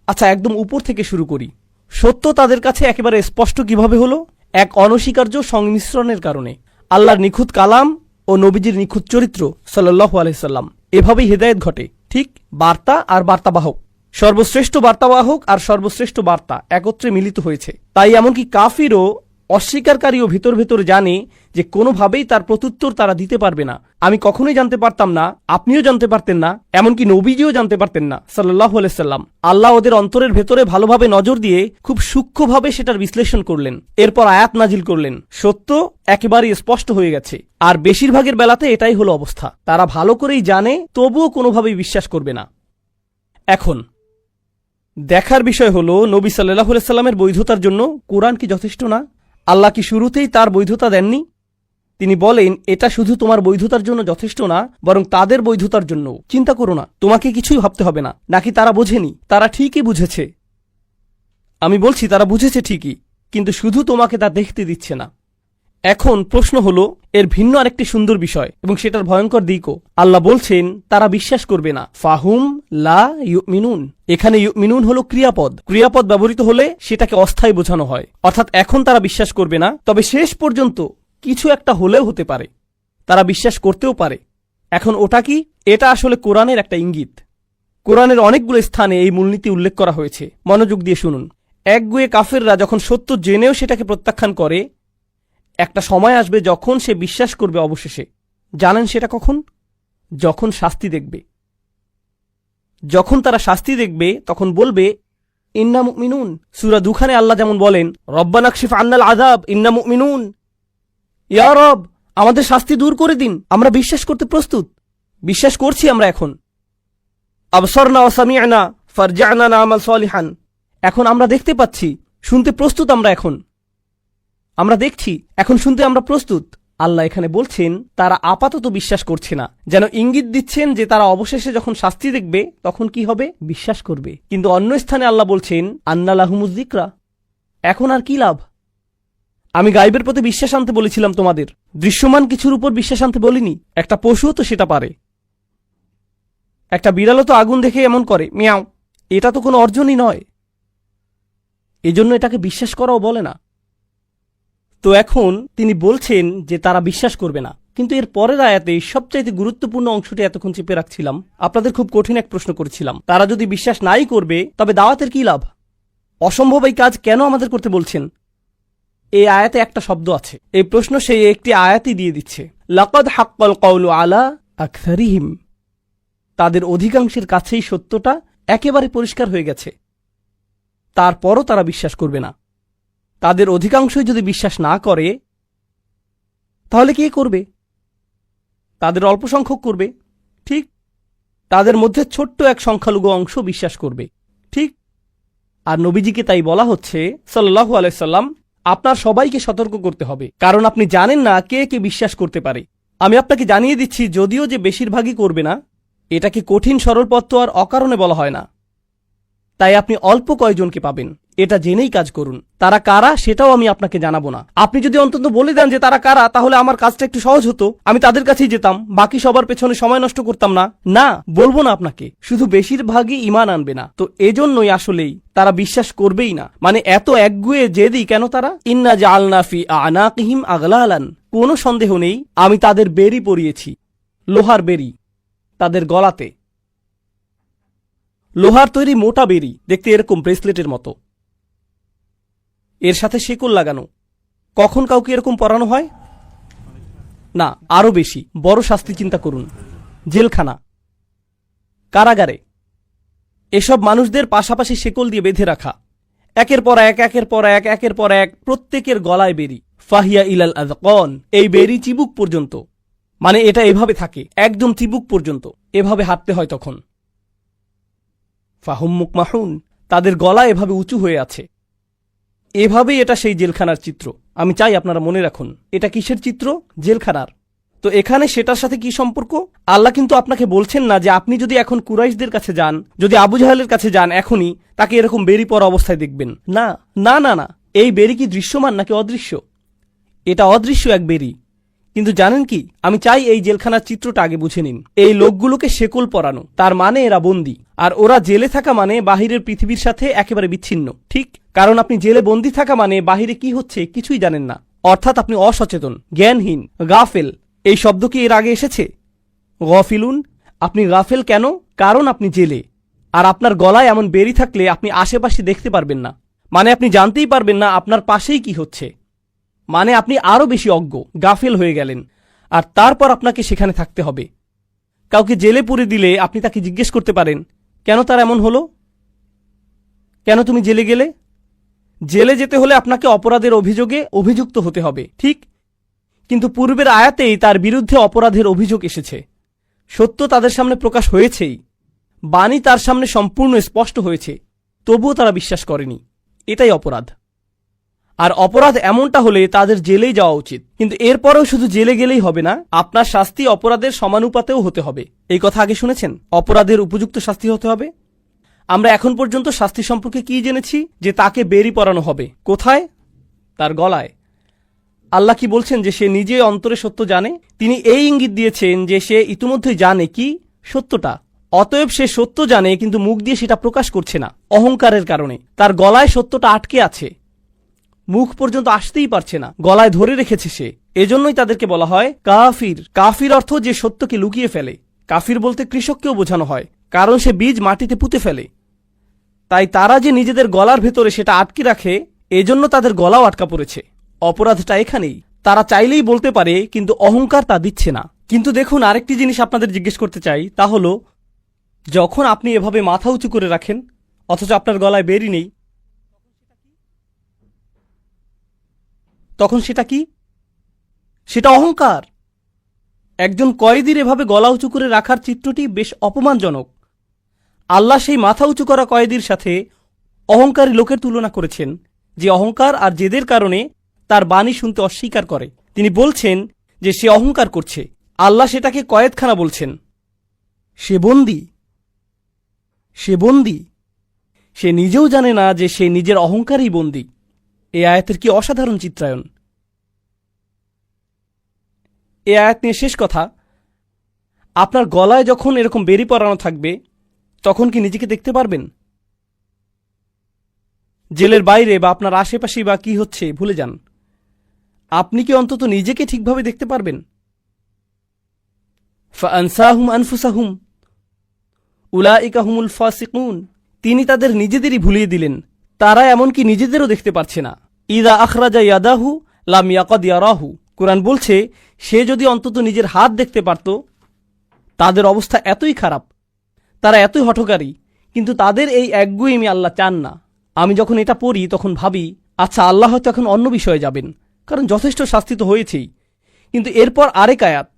আচ্ছা, একদম উপর থেকে শুরু করি। সত্য তাদের কাছে একেবারে স্পষ্ট কিভাবে হলো? এক অনস্বীকার্য সংমিশ্রণের কারণে। আল্লাহর নিখুঁত কালাম ও নবীজির নিখুঁত চরিত্র সাল্লাল্লাহু আলাইহি সাল্লাম, এভাবেই হেদায়েত ঘটে। ঠিক বার্তা আর বার্তাবাহক, সর্বশ্রেষ্ঠ বার্তাবাহক আর সর্বশ্রেষ্ঠ বার্তা একত্রে মিলিত হয়েছে। তাই এমনকি কাফিরও অস্বীকারীও ভিতর ভেতর জানে যে কোনোভাবেই তার প্রত্যুত্তর তারা দিতে পারবে না। আমি কখনোই জানতে পারতাম না, আপনিও জানতে পারতেন না, এমনকি নবীজিও জানতে পারতেন না সাল্লাল্লাহু আলাইহি সাল্লাম। আল্লাহ ওদের অন্তরের ভেতরে ভালোভাবে নজর দিয়ে খুব সূক্ষ্মভাবে সেটার বিশ্লেষণ করলেন, এরপর আয়াত নাজিল করলেন। সত্য একেবারেই স্পষ্ট হয়ে গেছে। আর বেশিরভাগের বেলাতে এটাই হলো অবস্থা। তারা ভালো করেই জানে, তবুও কোনোভাবেই বিশ্বাস করবে না। এখন দেখার বিষয় হলো, নবী সাল্লাল্লাহু আলাইহি সাল্লামের বৈধতার জন্য কোরআন কি যথেষ্ট না? আল্লাহ কি শুরুতেই তার বৈধতা দেননি? তিনি বলেন, এটা শুধু তোমার বৈধতার জন্য যথেষ্ট না, বরং তাদের বৈধতার জন্য। চিন্তা করো না, তোমাকে কিছুই ভাবতে হবে না। নাকি তারা বোঝেনি? তারা ঠিকই বুঝেছে। আমি বলছি তারা বুঝেছে ঠিকই, কিন্তু শুধু তোমাকে তা দেখতে দিচ্ছে না। এখন প্রশ্ন হলো, এর ভিন্ন আরেকটি সুন্দর বিষয় এবং সেটার ভয়ঙ্কর দিকও। আল্লাহ বলছেন তারা বিশ্বাস করবে না। ফাহুম লা ইউমিনুন। এখানে ইউমিনুন হলো ক্রিয়াপদ। ক্রিয়াপদ ব্যবহৃত হলে সেটাকে অস্থায়ী বোঝানো হয়, অর্থাৎ এখন তারা বিশ্বাস করবে না, তবে শেষ পর্যন্ত কিছু একটা হলেও হতে পারে, তারা বিশ্বাস করতেও পারে। এখন ওটা কি? এটা আসলে কোরআনের একটা ইঙ্গিত। কোরআনের অনেকগুলো স্থানে এই মূলনীতি উল্লেখ করা হয়েছে। মনোযোগ দিয়ে শুনুন। একগুয়ে কাফেররা যখন সত্য জেনেও সেটাকে প্রত্যাখ্যান করে, একটা সময় আসবে যখন সে বিশ্বাস করবে অবশেষে। জানেন সেটা কখন? যখন শাস্তি দেখবে। যখন তারা শাস্তি দেখবে তখন বলবে ইন্না মুমিনুন। সূরা দুখানে আল্লাহ যেমন বলেন, রব্বানা কশিফ আন্নাল আযাব ইন্না মুমিনুন। ইয়া রব, আমাদের শাস্তি দূর করে দিন, আমরা বিশ্বাস করতে প্রস্তুত, বিশ্বাস করছি আমরা এখন। আবসারনা ওয়া সামি'না ফারজি'না না'মাল সালিহান। এখন আমরা দেখতে পাচ্ছি, শুনতে প্রস্তুত আমরা এখন। আমরা দেখছি, এখন শুনতে আমরা প্রস্তুত। আল্লাহ এখানে বলছেন তারা আপাতত বিশ্বাস করছে না, যেন ইঙ্গিত দিচ্ছেন যে তারা অবশেষে যখন শাস্তি দেখবে তখন কি হবে? বিশ্বাস করবে। কিন্তু অন্য স্থানে আল্লাহ বলছেন আন্না লাহুমুজ যিকরা। এখন আর কি লাভ? আমি গায়বের প্রতি বিশ্বাস আনতে বলেছিলাম তোমাদের, দৃশ্যমান কিছুর উপর বিশ্বাস আনতে বলিনি। একটা পশুও তো সেটা পারে। একটা বিড়ালও তো আগুন দেখে এমন করে, মিয়াও। এটা তো কোনো অর্জনই নয়, এজন্য এটাকে বিশ্বাস করাও বলে না। তো এখন তিনি বলছেন যে তারা বিশ্বাস করবে না। কিন্তু এর পরের আয়াতে সবচাইতে গুরুত্বপূর্ণ অংশটি এতক্ষণ চেপে রাখছিলাম। আপনাদের খুব কঠিন এক প্রশ্ন করেছিলাম, তারা যদি বিশ্বাস নাই করবে তবে দাওয়াতের কি লাভ? অসম্ভব এই কাজ কেন আমাদের করতে বলছেন? এই আয়াতে একটা শব্দ আছে। এই প্রশ্ন সেই একটি আয়াতই দিয়ে দিচ্ছে। লাকাদ হাক্কাল কওলু আলা আকসারিহিম। তাদের অধিকাংশের কাছেই সত্যটা একেবারে পরিষ্কার হয়ে গেছে, তারপরও তারা বিশ্বাস করবে না। তাদের অধিকাংশই যদি বিশ্বাস না করে তাহলে কে করবে? তাদের অল্প সংখ্যক করবে, ঠিক। তাদের মধ্যে ছোট্ট এক সংখ্যালঘু অংশ বিশ্বাস করবে, ঠিক। আর নবীজিকে তাই বলা হচ্ছে সাল্লাল্লাহু আলাইহি সাল্লাম, আপনার সবাইকে সতর্ক করতে হবে, কারণ আপনি জানেন না কে কে বিশ্বাস করতে পারে। আমি আপনাকে জানিয়ে দিচ্ছি, যদিও যে বেশিরভাগই করবে না, এটাকে কঠিন সরল পথ তো আর অকারণে বলা হয় না। তাই আপনি অল্প কয়জনকে পাবেন, এটা জেনেই কাজ করুন। তারা কারা সেটাও আমি আপনাকে জানাবো না। আপনি যদি অন্তত বলে দেন যে তারা কারা, তাহলে আমার কাজটা একটু সহজ হতো, আমি তাদের কাছেই যেতাম, বাকি সবার পেছনে সময় নষ্ট করতাম না। না, বলবো না আপনাকে, শুধু বেশিরভাগই ঈমান আনবে না। তো এজন্যই আসলেই তারা বিশ্বাস করবেই না। মানে এত একগুয়ে জেদি কেন তারা? ইন্না জাআলনা ফি আনাকিহিম আগলালান। কোনো সন্দেহ নেই আমি তাদের বেরি পরিয়েছি, লোহার বেরি, তাদের গলাতে। লোহার তৈরি মোটা বেরি, দেখতে এরকম ব্রেসলেটের মতো, এর সাথে শেকল লাগানো। কখন কাউকে এরকম পরানো হয়? না, আরো বেশি বড় শাস্তি চিন্তা করুন, জেলখানা, কারাগারে। এসব মানুষদের পাশাপাশি শেকল দিয়ে বেঁধে রাখা, একের পর এক, একের পর এক, একের পর এক, প্রত্যেকের গলায় বেরি। ফাহিয়া ইলাল আযকান। এই বেরি চিবুক পর্যন্ত, মানে এটা এভাবে থাকে একদম চিবুক পর্যন্ত, এভাবে হাঁটতে হয় তখন। ফাহুম মুকমাহুন। তাদের গলা এভাবে উঁচু হয়ে আছে। এভাবেই এটা সেই জেলখানার চিত্র। আমি চাই আপনারা মনে রাখুন, এটা কিসের চিত্র? জেলখানার। তো এখানে সেটার সাথে কি সম্পর্ক? আল্লাহ কিন্তু আপনাকে বলছেন না যে আপনি যদি এখন কুরাইশদের কাছে যান, যদি আবু জাহেলের কাছে যান, এখনই তাকে এরকম বেরি পরা অবস্থায় দেখবেন। না না না না, এই বেরি কি দৃশ্যমান নাকি অদৃশ্য? এটা অদৃশ্য এক বেরি। কিন্তু জানেন কি, আমি চাই এই জেলখানার চিত্রটা আগে বুঝে নিন। এই লোকগুলোকে শেকল পরানো, তার মানে এরা বন্দী। আর ওরা জেলে থাকা মানে বাহিরের পৃথিবীর সাথে একেবারে বিচ্ছিন্ন, ঠিক। কারণ আপনি জেলে বন্দী থাকা মানে বাহিরে কি হচ্ছে কিছুই জানেন না, অর্থাৎ আপনি অসচেতন, জ্ঞানহীন, গাফেল। এই শব্দ কি এর আগে এসেছে? গফিলুন। আপনি গাফেল কেন? কারণ আপনি জেলে। আর আপনার গলায় এমন বেরি থাকলে আপনি আশেপাশে দেখতে পারবেন না, মানে আপনি জানতেই পারবেন না আপনার পাশেই কি হচ্ছে। মানে আপনি আরো বেশি অজ্ঞ, গাফেল হয়ে গেলেন, আর তারপর আপনাকে সেখানে থাকতে হবে। কাউকে জেলে পুরে দিলে আপনি তাকে জিজ্ঞেস করতে পারেন, কেন তার এমন হলো, কেন তুমি জেলে গেলে? জেলে যেতে হলে আপনাকে অপরাধের অভিযোগে অভিযুক্ত হতে হবে, ঠিক? কিন্তু পূর্বের আয়াতেই তার বিরুদ্ধে অপরাধের অভিযোগ এসেছে। সত্য তাদের সামনে প্রকাশ হয়েছেই, বাণী তার সামনে সম্পূর্ণ স্পষ্ট হয়েছে, তবুও তারা বিশ্বাস করেনি। এটাই অপরাধ। আর অপরাধ এমনটা হলে তাদের জেলেই যাওয়া উচিত। কিন্তু এরপরেও শুধু জেলে গেলেই হবে না, আপনার শাস্তি অপরাধের সমানুপাতেও হতে হবে। এই কথা আগে শুনেছেন? অপরাধের উপযুক্ত শাস্তি হতে হবে। আমরা এখন পর্যন্ত শাস্তি সম্পর্কে কি জেনেছি? যে তাকে বেরি পরানো হবে। কোথায়? তার গলায়। আল্লাহ কি বলছেন? যে সে নিজে অন্তরে সত্য জানে। তিনি এই ইঙ্গিত দিয়েছেন যে সে ইতিমধ্যেই জানে কি সত্যটা। অতএব সে সত্য জানে, কিন্তু মুখ দিয়ে সেটা প্রকাশ করছে না, অহংকারের কারণে। তার গলায় সত্যটা আটকে আছে, মুখ পর্যন্ত আসতেই পারছে না, গলায় ধরে রেখেছে সে। এজন্যই তাদেরকে বলা হয় কাফির। কাফির অর্থ যে সত্যকে লুকিয়ে ফেলে। কাফির বলতে কৃষককেও বোঝানো হয়, কারণ সে বীজ মাটিতে পুঁতে ফেলে। তাই তারা যে নিজেদের গলার ভেতরে সেটা আটকে রাখে, এজন্য তাদের গলাও আটকা পড়েছে। অপরাধটা এখানেই। তারা চাইলেই বলতে পারে, কিন্তু অহংকার তা দিচ্ছে না। কিন্তু দেখুন, আরেকটি জিনিস আপনাদের জিজ্ঞেস করতে চাই, তা হলো যখন আপনি এভাবে মাথা উঁচু করে রাখেন অথচ আপনার গলায় বেরি নেই, তখন সেটা কি? সেটা অহংকার। একজন কয়েদির এভাবে গলা উঁচু করে রাখার চিত্রটি বেশ অপমানজনক। আল্লাহ সেই মাথা উঁচু করা কয়েদির সাথে অহংকারী লোকের তুলনা করেছেন, যে অহংকার আর জেদের কারণে তার বাণী শুনতে অস্বীকার করে। তিনি বলছেন যে সে অহংকার করছে। আল্লাহ সেটাকে কয়েদখানা বলছেন। সে বন্দী, সে বন্দী। সে নিজেও জানে না যে সে নিজের অহংকারই বন্দী। এই আয়াতের কি অসাধারণ চিত্রায়ন! এই আয়াত নিয়ে শেষ কথা, আপনার গলায় যখন এরকম বেরি পরানো থাকবে, তখন কি নিজেকে দেখতে পারবেন? জেলের বাইরে বা আপনার আশেপাশেই বা কি হচ্ছে ভুলে যান, আপনি কি অন্তত নিজেকে ঠিকভাবে দেখতে পারবেন? ফাআনসাহুম আনফুসাহুম উলাইকা হুমুল ফাসিকুন। তিনি তাদের নিজেদেরই ভুলিয়ে দিলেন, তারা এমনকি নিজেদেরও দেখতে পারছে না। ইদা আখরাজা ইয়াদাহু লাম ইয়াকাদ ইয়ারাহু। কুরআন বলছে, সে যদি অন্তত নিজের হাত দেখতে পারত। তাদের অবস্থা এতই খারাপ, তারা এতই হঠকারী, কিন্তু তাদের এই একগুঁয়েমি আল্লাহ চান না। আমি যখন এটা পড়ি তখন ভাবি, আচ্ছা, আল্লাহ হয়তো এখন অন্য বিষয়ে যাবেন, কারণ যথেষ্ট শাস্তি তো হয়েছেই। কিন্তু এরপর আরেক আয়াত,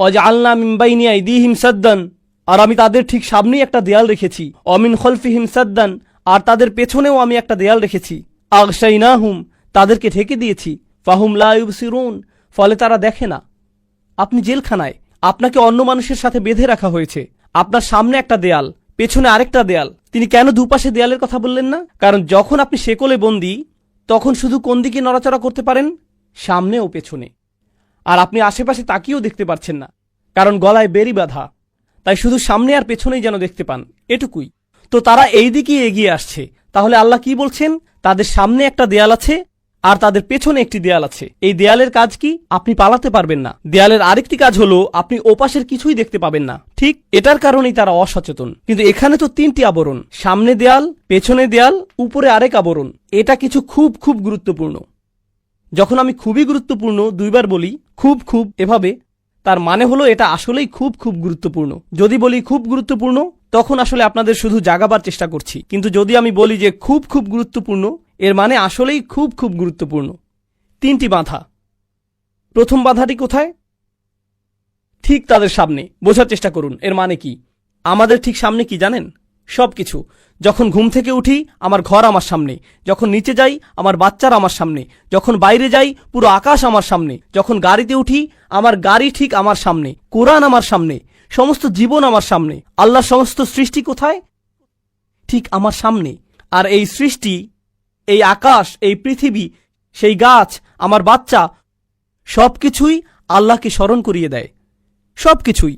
ওয়াজআলনা মিন বাইনি আইদিহিম সাদ্দান, আর আমি তাদের ঠিক সামনেই একটা দেয়াল রেখেছি। অমিন খলফিহিম সাদ্দান, আর তাদের পেছনেও আমি একটা দেয়াল রেখেছি। আগশাইনাহুম, তাদেরকে ঢেকে দিয়েছি। ফাহুম লা ইউবসিরুন, ফলে তারা দেখে না। আপনি জেলখানায়, আপনাকে অন্য মানুষের সাথে বেঁধে রাখা হয়েছে। আপনার সামনে একটা দেয়াল, পেছনে আরেকটা দেয়াল। তিনি কেন দুপাশে দেয়ালের কথা বললেন না? কারণ যখন আপনি শেকলে বন্দী, তখন শুধু কোন দিকে নড়াচড়া করতে পারেন? সামনে ও পেছনে। আর আপনি আশেপাশে তাকিয়েও দেখতে পারছেন না, কারণ গলায় বেরি বাঁধা। তাই শুধু সামনে আর পেছনেই যেন দেখতে পান, এটুকুই। তো তারা এই দিকেই এগিয়ে আসছে। তাহলে আল্লাহ কি বলছেন? তাদের সামনে একটা দেয়াল আছে আর তাদের পেছনে একটি দেয়াল আছে। এই দেয়ালের কাজ কি? আপনি পালাতে পারবেন না। দেয়ালের আরেকটি কাজ হলো, আপনি ওপাশের কিছুই দেখতে পাবেন না। ঠিক এটার কারণেই তারা অসচেতন। কিন্তু এখানে তো তিনটি আবরণ, সামনে দেয়াল, পেছনে দেয়াল, উপরে আরেক আবরণ। এটা কিছু খুব খুব গুরুত্বপূর্ণ। যখন আমি খুবই গুরুত্বপূর্ণ দুইবার বলি, খুব খুব এভাবে, তার মানে হলো এটা আসলেই খুব খুব গুরুত্বপূর্ণ। যদি বলি খুব গুরুত্বপূর্ণ, তখন আসলে আপনাদের শুধু জাগাবার চেষ্টা করছি। কিন্তু যদি আমি বলি যে খুব খুব গুরুত্বপূর্ণ, এর মানে আসলেই খুব খুব গুরুত্বপূর্ণ। তিনটি বাধা। প্রথম বাধাটি কোথায়? ঠিক তাদের সামনে। বোঝার চেষ্টা করুন এর মানে কি। আমাদের ঠিক সামনে কি জানেন? সবকিছু। যখন ঘুম থেকে উঠি, আমার ঘর আমার সামনে। যখন নিচে যাই, আমার বাচ্চারা আমার সামনে। যখন বাইরে যাই, পুরো আকাশ আমার সামনে। যখন গাড়িতে উঠি, আমার গাড়ি ঠিক আমার সামনে। কোরআন আমার সামনে। সমস্ত জীবন আমার সামনে। আল্লাহর সমস্ত সৃষ্টি কোথায়? ঠিক আমার সামনে। আর এই সৃষ্টি, এই আকাশ, এই পৃথিবী, সেই গাছ, আমার বাচ্চা, সবকিছুই আল্লাহকে স্মরণ করিয়ে দেয়। সবকিছুই।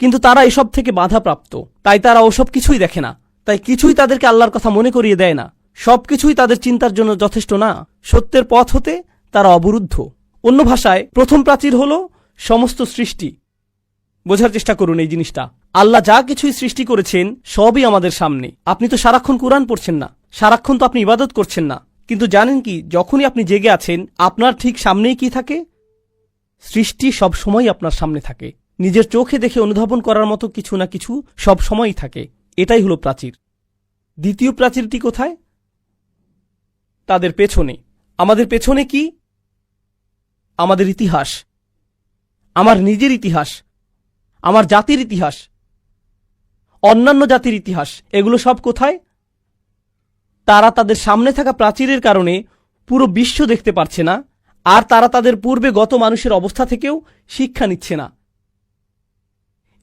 কিন্তু তারা এসব থেকে বাধাপ্রাপ্ত, তাই তারা ওসব কিছুই দেখে না। তাই কিছুই তাদেরকে আল্লাহর কথা মনে করিয়ে দেয় না। সবকিছুই তাদের চিন্তার জন্য যথেষ্ট না। সত্যের পথ হতে তারা অবরুদ্ধ। অন্য ভাষায়, প্রথম প্রাচীর হলো সমস্ত সৃষ্টি। বোঝার চেষ্টা করুন এই জিনিসটা। আল্লাহ যা কিছুই সৃষ্টি করেছেন, সবই আমাদের সামনে। আপনি তো সারাক্ষণ কোরআন পড়ছেন না, সারাক্ষণ তো আপনি ইবাদত করছেন না। কিন্তু জানেন কি, যখনই আপনি জেগে আছেন আপনার ঠিক সামনেই কি থাকে? সৃষ্টি সব সময় আপনার সামনে থাকে। নিজের চোখে দেখে অনুধাবন করার মতো কিছু না কিছু সব সময়ই থাকে। এটাই হলো প্রাচীর। দ্বিতীয় প্রাচীরটি কোথায়? তাদের পেছনে। আমাদের পেছনে কি? আমাদের ইতিহাস, আমার নিজের ইতিহাস, আমার জাতির ইতিহাস, অন্যান্য জাতির ইতিহাস। এগুলো সব কোথায়? তারা তাদের সামনে থাকা প্রাচীরের কারণে পুরো বিশ্ব দেখতে পারছে না, আর তারা তাদের পূর্বে গত মানুষের অবস্থা থেকেও শিক্ষা নিচ্ছে না।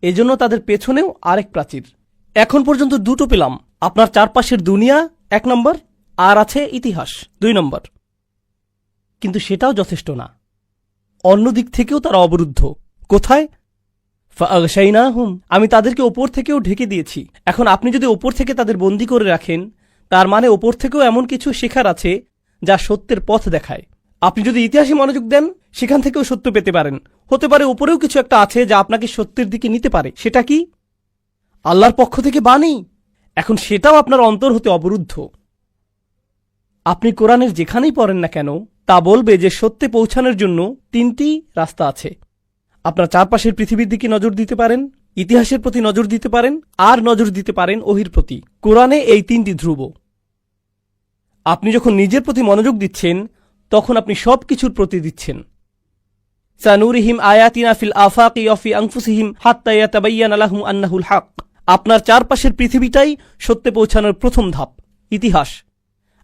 এজন্য তাদের পেছনেও আরেক প্রাচীর। এখন পর্যন্ত দুটো পেলাম, আপনার চারপাশের দুনিয়া 1 নম্বর, আর আছে ইতিহাস 2 নম্বর। কিন্তু সেটাও যথেষ্ট না, অন্য দিক থেকেও তারা অবরুদ্ধ। কোথায়? ফাআগশাইনাহুম, আমি তাদেরকে ওপর থেকেও ঢেকে দিয়েছি। এখন আপনি যদি ওপর থেকে তাদের বন্দী করে রাখেন, তার মানে ওপর থেকেও এমন কিছু শেখার আছে যা সত্যের পথ দেখায়। আপনি যদি ইতিহাসে মনোযোগ দেন, সেখান থেকেও সত্য পেতে পারেন। হতে পারে ওপরেও কিছু একটা আছে যা আপনাকে সত্যের দিকে নিতে পারে। সেটা কি? আল্লাহর পক্ষ থেকে বাণী। এখন সেটাও আপনার অন্তর হতে অবরুদ্ধ। আপনি কোরআনের যেখানেই পড়েন না কেন, তা বলবে যে সত্যে পৌঁছানোর জন্য 3টি রাস্তা আছে। আপনার চারপাশের পৃথিবীর দিকে নজর দিতে পারেন, ইতিহাসের প্রতি নজর দিতে পারেন, আর নজর দিতে পারেন ওহির প্রতি। কোরআনে এই 3টি ধ্রুব। আপনি যখন নিজের প্রতি মনোযোগ দিচ্ছেন, তখন আপনি সব কিছুর প্রতি দিচ্ছেন। সানুরিহিম আয়াতিনা ফিল আফাকি ওয়া ফি আনফুসিহিম হাত্তা ইয়াতাবায়্যানা লাহুম আন্নাহুল হক। আপনার চারপাশের পৃথিবীটাই সত্যে পৌঁছানোর প্রথম ধাপ, ইতিহাস।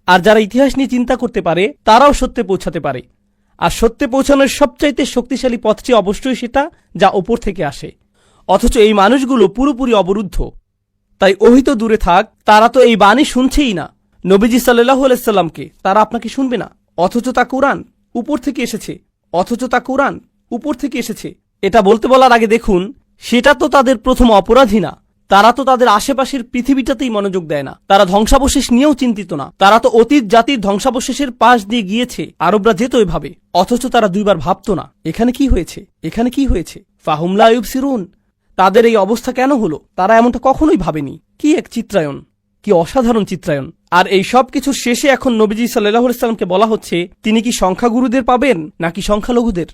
আর যারা ইতিহাস নিয়ে চিন্তা করতে পারে, তারাও সত্যে পৌঁছাতে পারে। আর সত্যে পৌঁছানোর সবচাইতে শক্তিশালী পথটি অবশ্যই সেটা যা ওপর থেকে আসে। অথচ এই মানুষগুলো পুরোপুরি অবরুদ্ধ। তাই ওহি তো দূরে থাক, তারা তো এই বাণী শুনছেই না। নবীজি সাল্লাল্লাহু আলাইহি সাল্লামকে তারা আপনাকে শুনবে না, অথচ তা কোরআন উপর থেকে এসেছে। অথচ তা কোরআন উপর থেকে এসেছে। এটা বলতে বলার আগে দেখুন, সেটা তো তাদের প্রথম অপরাধী না। তারা তো তাদের আশেপাশের পৃথিবীটাতেই মনোযোগ দেয় না। তারা ধ্বংসাবশেষ নিয়েও চিন্তিত না। তারা তো অতীত জাতির ধ্বংসাবশেষের পাশ দিয়ে গিয়েছে, আরবরা যেত এভাবে। অথচ তারা 2 বার ভাবত না, এখানে কি হয়েছে, এখানে কি হয়েছে। ফাহুম লা ইউবসিরুন, তাদের এই অবস্থা কেন হলো? তারা এমনটা কখনোই ভাবেনি। কি এক চিত্রায়ন, কি অসাধারণ চিত্রায়ন। আর এই সব কিছুর শেষে এখন নবীজি সাল্লাল্লাহু আলাইহি সাল্লামকে বলা হচ্ছে, তিনি কি সংখ্যাগুরুদের পাবেন নাকি সংখ্যালঘুদের?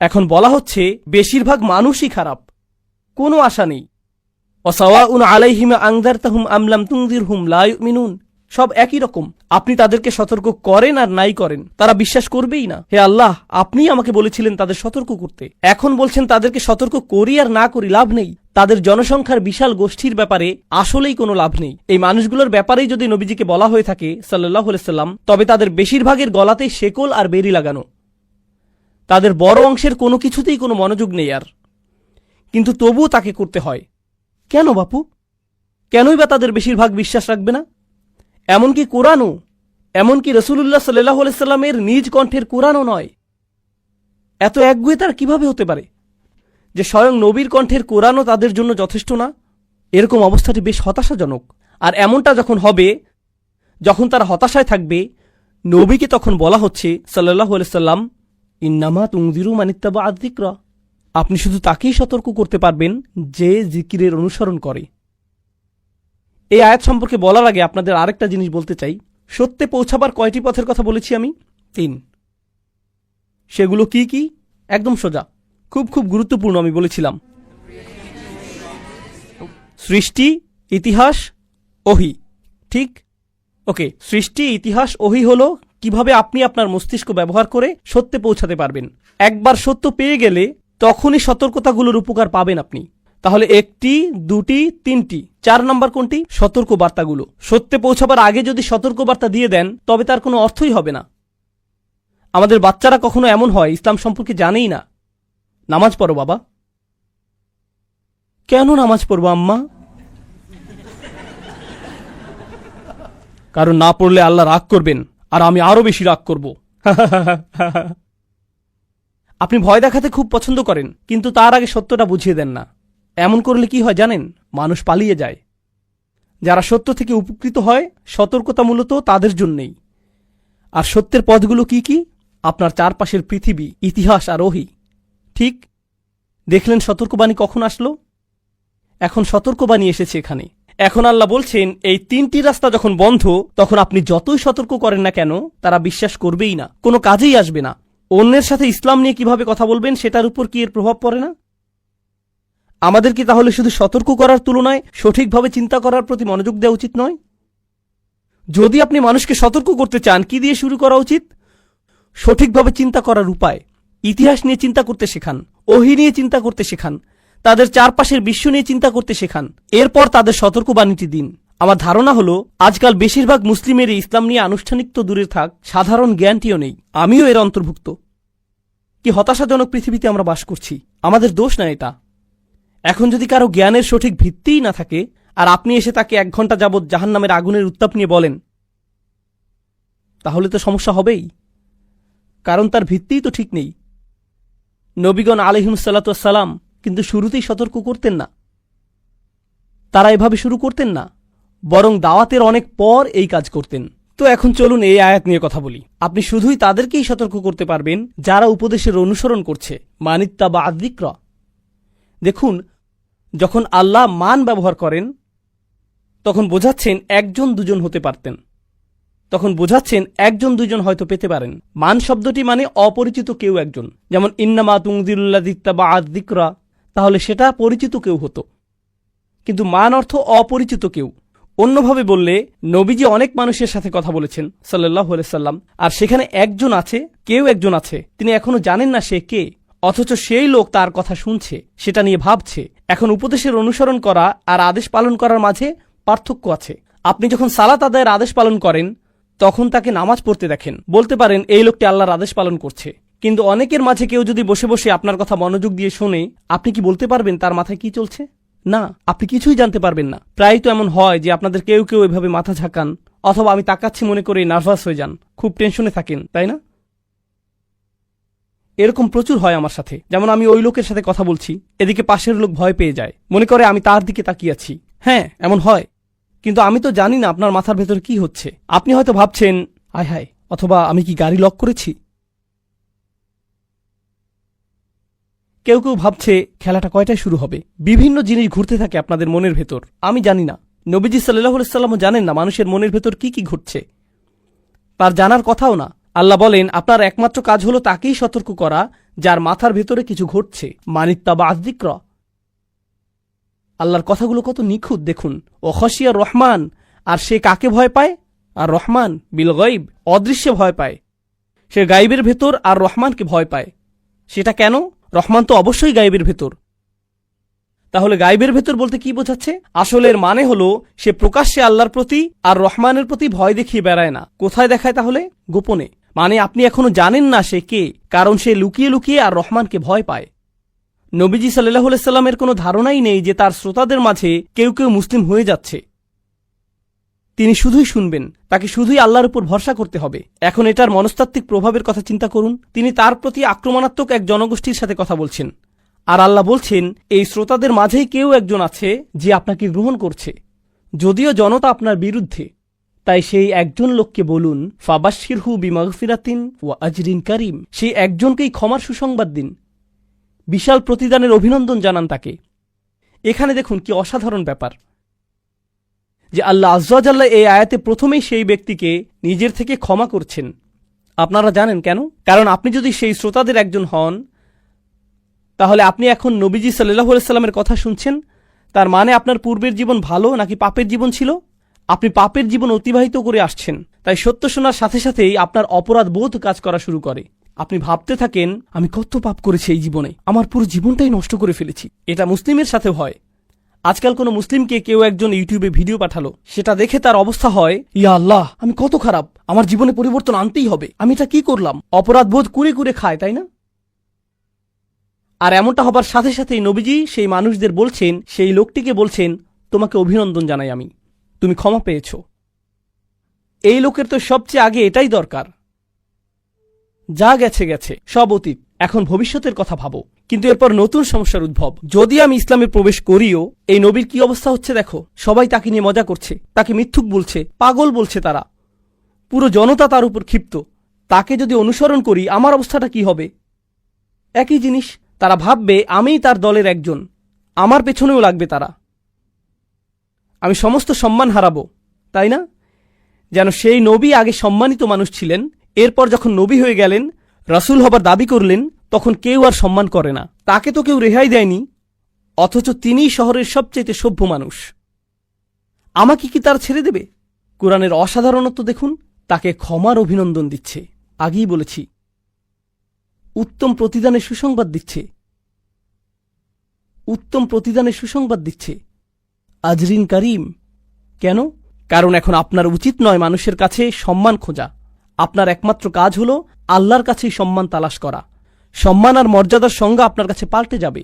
এখন বলা হচ্ছে বেশিরভাগ মানুষই খারাপ, কোনো আশা নেই। ওয়াসাওয়াউন আলাইহিম আনযারতাহুম আম লাম তুনযিরহুম লা ইউমিনুন, সব একই রকম। আপনি তাদেরকে সতর্ক করেন আর নাই করেন, তারা বিশ্বাস করবেই না। হে আল্লাহ, আপনিই আমাকে বলেছিলেন তাদের সতর্ক করতে, এখন বলছেন তাদেরকে সতর্ক করি আর না করি লাভ নেই। তাদের জনসংখ্যার বিশাল গোষ্ঠীর ব্যাপারে আসলেই কোনো লাভ নেই। এই মানুষগুলোর ব্যাপারেই যদি নবীজিকে বলা হয়ে থাকে সাল্লাল্লাহু আলাইহি সাল্লাম, তবে তাদের বেশিরভাগের গলাতেই শেকল আর বেরি লাগানো। তাদের বড় অংশের কোনো কিছুতেই কোনো মনোযোগ নেই আর, কিন্তু তবুও তাকে করতে হয়। কেন বাপু? কেনই বা তাদের বেশিরভাগ বিশ্বাস রাখবে না? এমনকি কোরআনও, এমনকি রাসূলুল্লাহ সাল্লাল্লাহু আলাইহি সাল্লামের নিজ কণ্ঠের কোরআনও নয়। এত একগুঁয়ে তার কিভাবে হতে পারে যে স্বয়ং নবীর কণ্ঠের কোরআনও তাদের জন্য যথেষ্ট না? এরকম অবস্থাটি বেশ হতাশাজনক। আর এমনটা যখন হবে, যখন তারা হতাশায় থাকবে, নবীকে তখন বলা হচ্ছে সাল্লাল্লাহু আলাইহি সাল্লাম, ইন্নামা তুনযিরু মান ইত্তাবা'a যিকরা, আপনি শুধু তাকেই সতর্ক করতে পারবেন যে জিকিরের অনুসরণ করে। এই আয়াত সম্পর্কে বলার আগে আপনাদের আরেকটা জিনিস বলতে চাই। সত্যে পৌঁছাবার কয়টি পথের কথা বলেছি আমি? 3। সেগুলো কি কি? একদম সোজা, খুব খুব গুরুত্বপূর্ণ। আমি বলেছিলাম সৃষ্টি, ইতিহাস, ওহি। ঠিক? ওকে, সৃষ্টি, ইতিহাস, ওহি হলো কিভাবে আপনি আপনার মস্তিষ্ক ব্যবহার করে সত্যে পৌঁছাতে পারবেন। একবার সত্য পেয়ে গেলে তখনই সতর্কতাগুলোর উপকার পাবেন আপনি। তাহলে 1টি, 2টি, 3টি, 4 নম্বর কোনটি? সতর্ক বার্তাগুলো। সত্যে পৌঁছাবার আগে যদি সতর্ক বার্তা দিয়ে দেন, তবে তার কোনো অর্থই হবে না। আমাদের বাচ্চারা কখনো এমন হয় ইসলাম সম্পর্কে জানেই না। নামাজ পড়ো বাবা। কেন নামাজ পড়বো আম্মা? কারণ না পড়লে আল্লাহ রাগ করবেন, আর আমি আরো বেশি রাগ করব। আপনি ভয় দেখাতে খুব পছন্দ করেন, কিন্তু তার আগে সত্যটা বুঝিয়ে দেন না। এমন করলে কি হয় জানেন? মানুষ পালিয়ে যায়। যারা সত্য থেকে উপকৃত হয়, সতর্কতা মূলত তাদের জন্যেই। আর সত্যের পথগুলো কি কি? আপনার চারপাশের পৃথিবী, ইতিহাস আর ওহি। ঠিক দেখলেন সতর্কবাণী কখন আসলো? এখন সতর্কবাণী এসেছে এখানে। এখন আল্লাহ বলছেন এই তিনটি রাস্তা যখন বন্ধ তখন আপনি যতই সতর্ক করেন না কেন তারা বিশ্বাস করবেই না, কোনো কাজেই আসবে না। অন্যের সাথে ইসলাম নিয়ে কিভাবে কথা বলবেন সেটার উপর কি এর প্রভাব পড়ে না? আমাদের কি তাহলে শুধু সতর্ক করার তুলনায় সঠিকভাবে চিন্তা করার প্রতি মনোযোগ দেওয়া উচিত নয়? যদি আপনি মানুষকে সতর্ক করতে চান, কি দিয়ে শুরু করা উচিত? সঠিকভাবে চিন্তা করার উপায়। ইতিহাস নিয়ে চিন্তা করতে শেখান, ওহী নিয়ে চিন্তা করতে শেখান, তাদের চারপাশের বিশ্ব নিয়ে চিন্তা করতে শেখান, এরপর তাদের সতর্কবাণীটি দিন। আমার ধারণা হলো আজকাল বেশিরভাগ মুসলিমেরই ইসলাম নিয়ে আনুষ্ঠানিক তো দূরে থাক, সাধারণ জ্ঞানটিও নেই। আমিও এর অন্তর্ভুক্ত। কি হতাশাজনক পৃথিবীতে আমরা বাস করছি। আমাদের দোষ না এটা। এখন যদি কারো জ্ঞানের সঠিক ভিত্তিই না থাকে আর আপনি এসে তাকে 1 ঘন্টা যাবৎ জাহান্নামের আগুনের উত্তাপ নিয়ে বলেন, তাহলে তো সমস্যা হবেই, কারণ তার ভিত্তিই তো ঠিক নেই। নবীগণ আলাইহিমুসসালাম কিন্তু শুরুতেই সতর্ক করতেন না, তারা এভাবে শুরু করতেন না, বরং দাওয়াতের অনেক পর এই কাজ করতেন। তো এখন চলুন এই আয়াত নিয়ে কথা বলি। আপনি শুধুই তাদেরকেই সতর্ক করতে পারবেন যারা উপদেশের অনুসরণ করছে, মানিত্তাবা আযিক্র। দেখুন, যখন আল্লাহ মান ব্যবহার করেন তখন বোঝাচ্ছেন 1-2 হতে পারতেন, তখন বোঝাচ্ছেন 1-2 হয়তো পেতে পারেন। মান শব্দটি মানে অপরিচিত কেউ একজন, যেমন ইন্নামা তুনজিরুল্লাযিত্তাবা আযিক্রা, তাহলে সেটা পরিচিত কেউ হতো, কিন্তু মান অর্থ অপরিচিত কেউ। অন্যভাবে বললে নবীজি অনেক মানুষের সাথে কথা বলেছেন সাল্লাল্লাহু আলাইহি সাল্লাম, আর সেখানে কেউ একজন আছে তিনি এখনো জানেন না সে কে, অথচ সেই লোক তার কথা শুনছে, সেটা নিয়ে ভাবছে। এখন উপদেশের অনুসরণ করা আর আদেশ পালন করার মাঝে পার্থক্য আছে। আপনি যখন সালাত আদায়ের আদেশ পালন করেন তখন তাকে নামাজ পড়তে দেখেন, বলতে পারেন এই লোকটি আল্লাহর আদেশ পালন করছে। কিন্তু অনেকের মাঝে কেউ যদি বসে বসে আপনার কথা মনোযোগ দিয়ে শোনে, আপনি কি বলতে পারবেন তার মাথায় কি চলছে? না, আপনি কিছুই জানতে পারবেন না। প্রায় তো এমন হয় যে আপনাদের কেউ কেউ এভাবে মাথা ঝাঁকান, অথবা আমি তাকাচ্ছি মনে করে নার্ভাস হয়ে যান, খুব টেনশনে থাকেন, তাই না? এরকম প্রচুর হয় আমার সাথে। যেমন আমি ওই লোকের সাথে কথা বলছি, এদিকে পাশের লোক ভয় পেয়ে যায়, মনে করে আমি তার দিকে তাকিয়ে আছি। হ্যাঁ, এমন হয়, কিন্তু আমি তো জানি না আপনার মাথার ভেতরে কি হচ্ছে। আপনি হয়তো ভাবছেন আয় হায়, অথবা আমি কি গাড়ি লক করেছি। কেউ কেউ ভাবছে খেলাটা কয়টায় শুরু হবে। বিভিন্ন জিনিস ঘুরতে থাকে আপনাদের মনের ভেতর, আমি জানি না। নবীজি সাল্লাল্লাহু আলাইহি সাল্লামও জানেন না মানুষের মনের ভেতর কি কি ঘটছে, তার জানার কথাও না। আল্লাহ বলেন আপনার একমাত্র কাজ হলো তাকেই সতর্ক করা যার মাথার ভেতরে কিছু ঘটছে, মানিত্তাবা আযিক্র। আল্লাহর কথাগুলো কত নিখুঁত দেখুন। ও খশিয়া রহমান, আর সে কাকে ভয় পায়? আর রহমান বিল গায়ব, অদৃশ্যে ভয় পায়। সে গায়বের ভেতর আর রহমানকে ভয় পায়। সেটা কেন? রহমান তো অবশ্যই গায়বের ভেতর। তাহলে গায়বের ভেতর বলতে কি বোঝাচ্ছে? আসলে এর মানে হলো সে প্রকাশ্যে আল্লাহর প্রতি আর রহমানের প্রতি ভয় দেখিয়ে বেড়ায় না। কোথায় দেখায় তাহলে? গোপনে। মানে আপনি এখনো জানেন না সে কে, কারণ সে লুকিয়ে লুকিয়ে আর রহমানকে ভয় পায়। নবীজি সাল্লাল্লাহু আলাইহি সাল্লামের কোনো ধারণাই নেই যে তার শ্রোতাদের মাঝে কেউ কেউ মুসলিম হয়ে যাচ্ছে। তিনি শুধুই শুনবেন, তাকে শুধুই আল্লাহর উপর ভরসা করতে হবে। এখন এটার মনস্তাত্ত্বিক প্রভাবের কথা চিন্তা করুন। তিনি তার প্রতি আক্রমণাত্মক এক জনগোষ্ঠীর সাথে কথা বলছেন, আর আল্লাহ বলছেন এই শ্রোতাদের মাঝেই কেউ একজন আছে যে আপনাকে গ্রহণ করছে, যদিও জনতা আপনার বিরুদ্ধে। তাই সেই একজন লোককে বলুন ফাবাশশিরহু বিমাগফিরাতিন ওয়া আজরিন কারীম, সেই একজনকেই ক্ষমার সুসংবাদ দিন, বিশাল প্রতিদানের অভিনন্দন জানান তাকে। এখানে দেখুন কি অসাধারণ ব্যাপার যে আল্লাহ আযজা ওয়া জাল্লা এই আয়াতে প্রথমেই সেই ব্যক্তিকে নিজের থেকে ক্ষমা করছেন। আপনারা জানেন কেন? কারণ আপনি যদি সেই শ্রোতাদের একজন হন, তাহলে আপনি এখন নবীজি সাল্লাল্লাহু আলাইহি সাল্লামের কথা শুনছেন। তার মানে আপনার পূর্বের জীবন ভালো নাকি পাপের জীবন ছিল? আপনি পাপের জীবন অতিবাহিত করে আসছেন। তাই সত্য শোনার সাথে সাথেই আপনার অপরাধ বোধ কাজ করা শুরু করে। আপনি ভাবতে থাকেন আমি কত পাপ করেছি এই জীবনে, আমার পুরো জীবনটাই নষ্ট করে ফেলেছি। এটা মুসলিমের সাথে হয়। আজকাল কোনো মুসলিমকে কেউ একজন ইউটিউবে ভিডিও পাঠালো, সেটা দেখে তার অবস্থা হয় ইয়া আল্লাহ, আমি কত খারাপ, আমার জীবনে পরিবর্তন আনতেই হবে, আমি এটা কি করলাম? অপরাধ বোধ কুরে কুরে খায়, তাই না? আর এমনটা হবার সাথে সাথেই নবীজি সেই মানুষদের বলছেন, সেই লোকটিকে বলছেন তোমাকে অভিনন্দন জানাই আমি, তুমি ক্ষমা পেয়েছ। এই লোকের তো সবচেয়ে আগে এটাই দরকার। যা গেছে গেছে, সব অতীত, এখন ভবিষ্যতের কথা ভাবো। কিন্তু এরপর নতুন সমস্যার উদ্ভব। যদি আমি ইসলামে প্রবেশ করিও, এই নবীর কি অবস্থা হচ্ছে দেখো। সবাই তাকে নিয়ে মজা করছে, তাকে মিথ্যুক বলছে, পাগল বলছে তারা। পুরো জনতা তার উপর ক্ষিপ্ত। তাকে যদি অনুসরণ করি আমার অবস্থাটা কি হবে? একই জিনিস, তারা ভাববে আমিই তার দলের একজন, আমার পেছনেও লাগবে তারা। আমি সমস্ত সম্মান হারাবো, তাই না? যেন সেই নবী আগে সম্মানিত মানুষ ছিলেন, এরপর যখন নবী হয়ে গেলেন, রাসূল হবার দাবি করলেন, তখন কেউ আর সম্মান করে না। তাকে তো কেউ রেহাই দেয়নি, অথচ তিনিই শহরের সবচেয়ে সভ্য মানুষ। আমাকে কি তার ছেড়ে দেবে? কোরআনের অসাধারণত্ব দেখুন, তাকে ক্ষমার অভিনন্দন দিচ্ছে। আগেই বলেছি, উত্তম প্রতিদানের সুসংবাদ দিচ্ছে, উত্তম প্রতিদানের সুসংবাদ দিচ্ছে। আজরিন কারিম। কেন? কারণ এখন আপনার উচিত নয় মানুষের কাছে সম্মান খোঁজা। আপনার একমাত্র কাজ হল আল্লাহর কাছেই সম্মান তালাশ করা। সম্মান আর মর্যাদার সংজ্ঞা আপনার কাছে পাল্টে যাবে।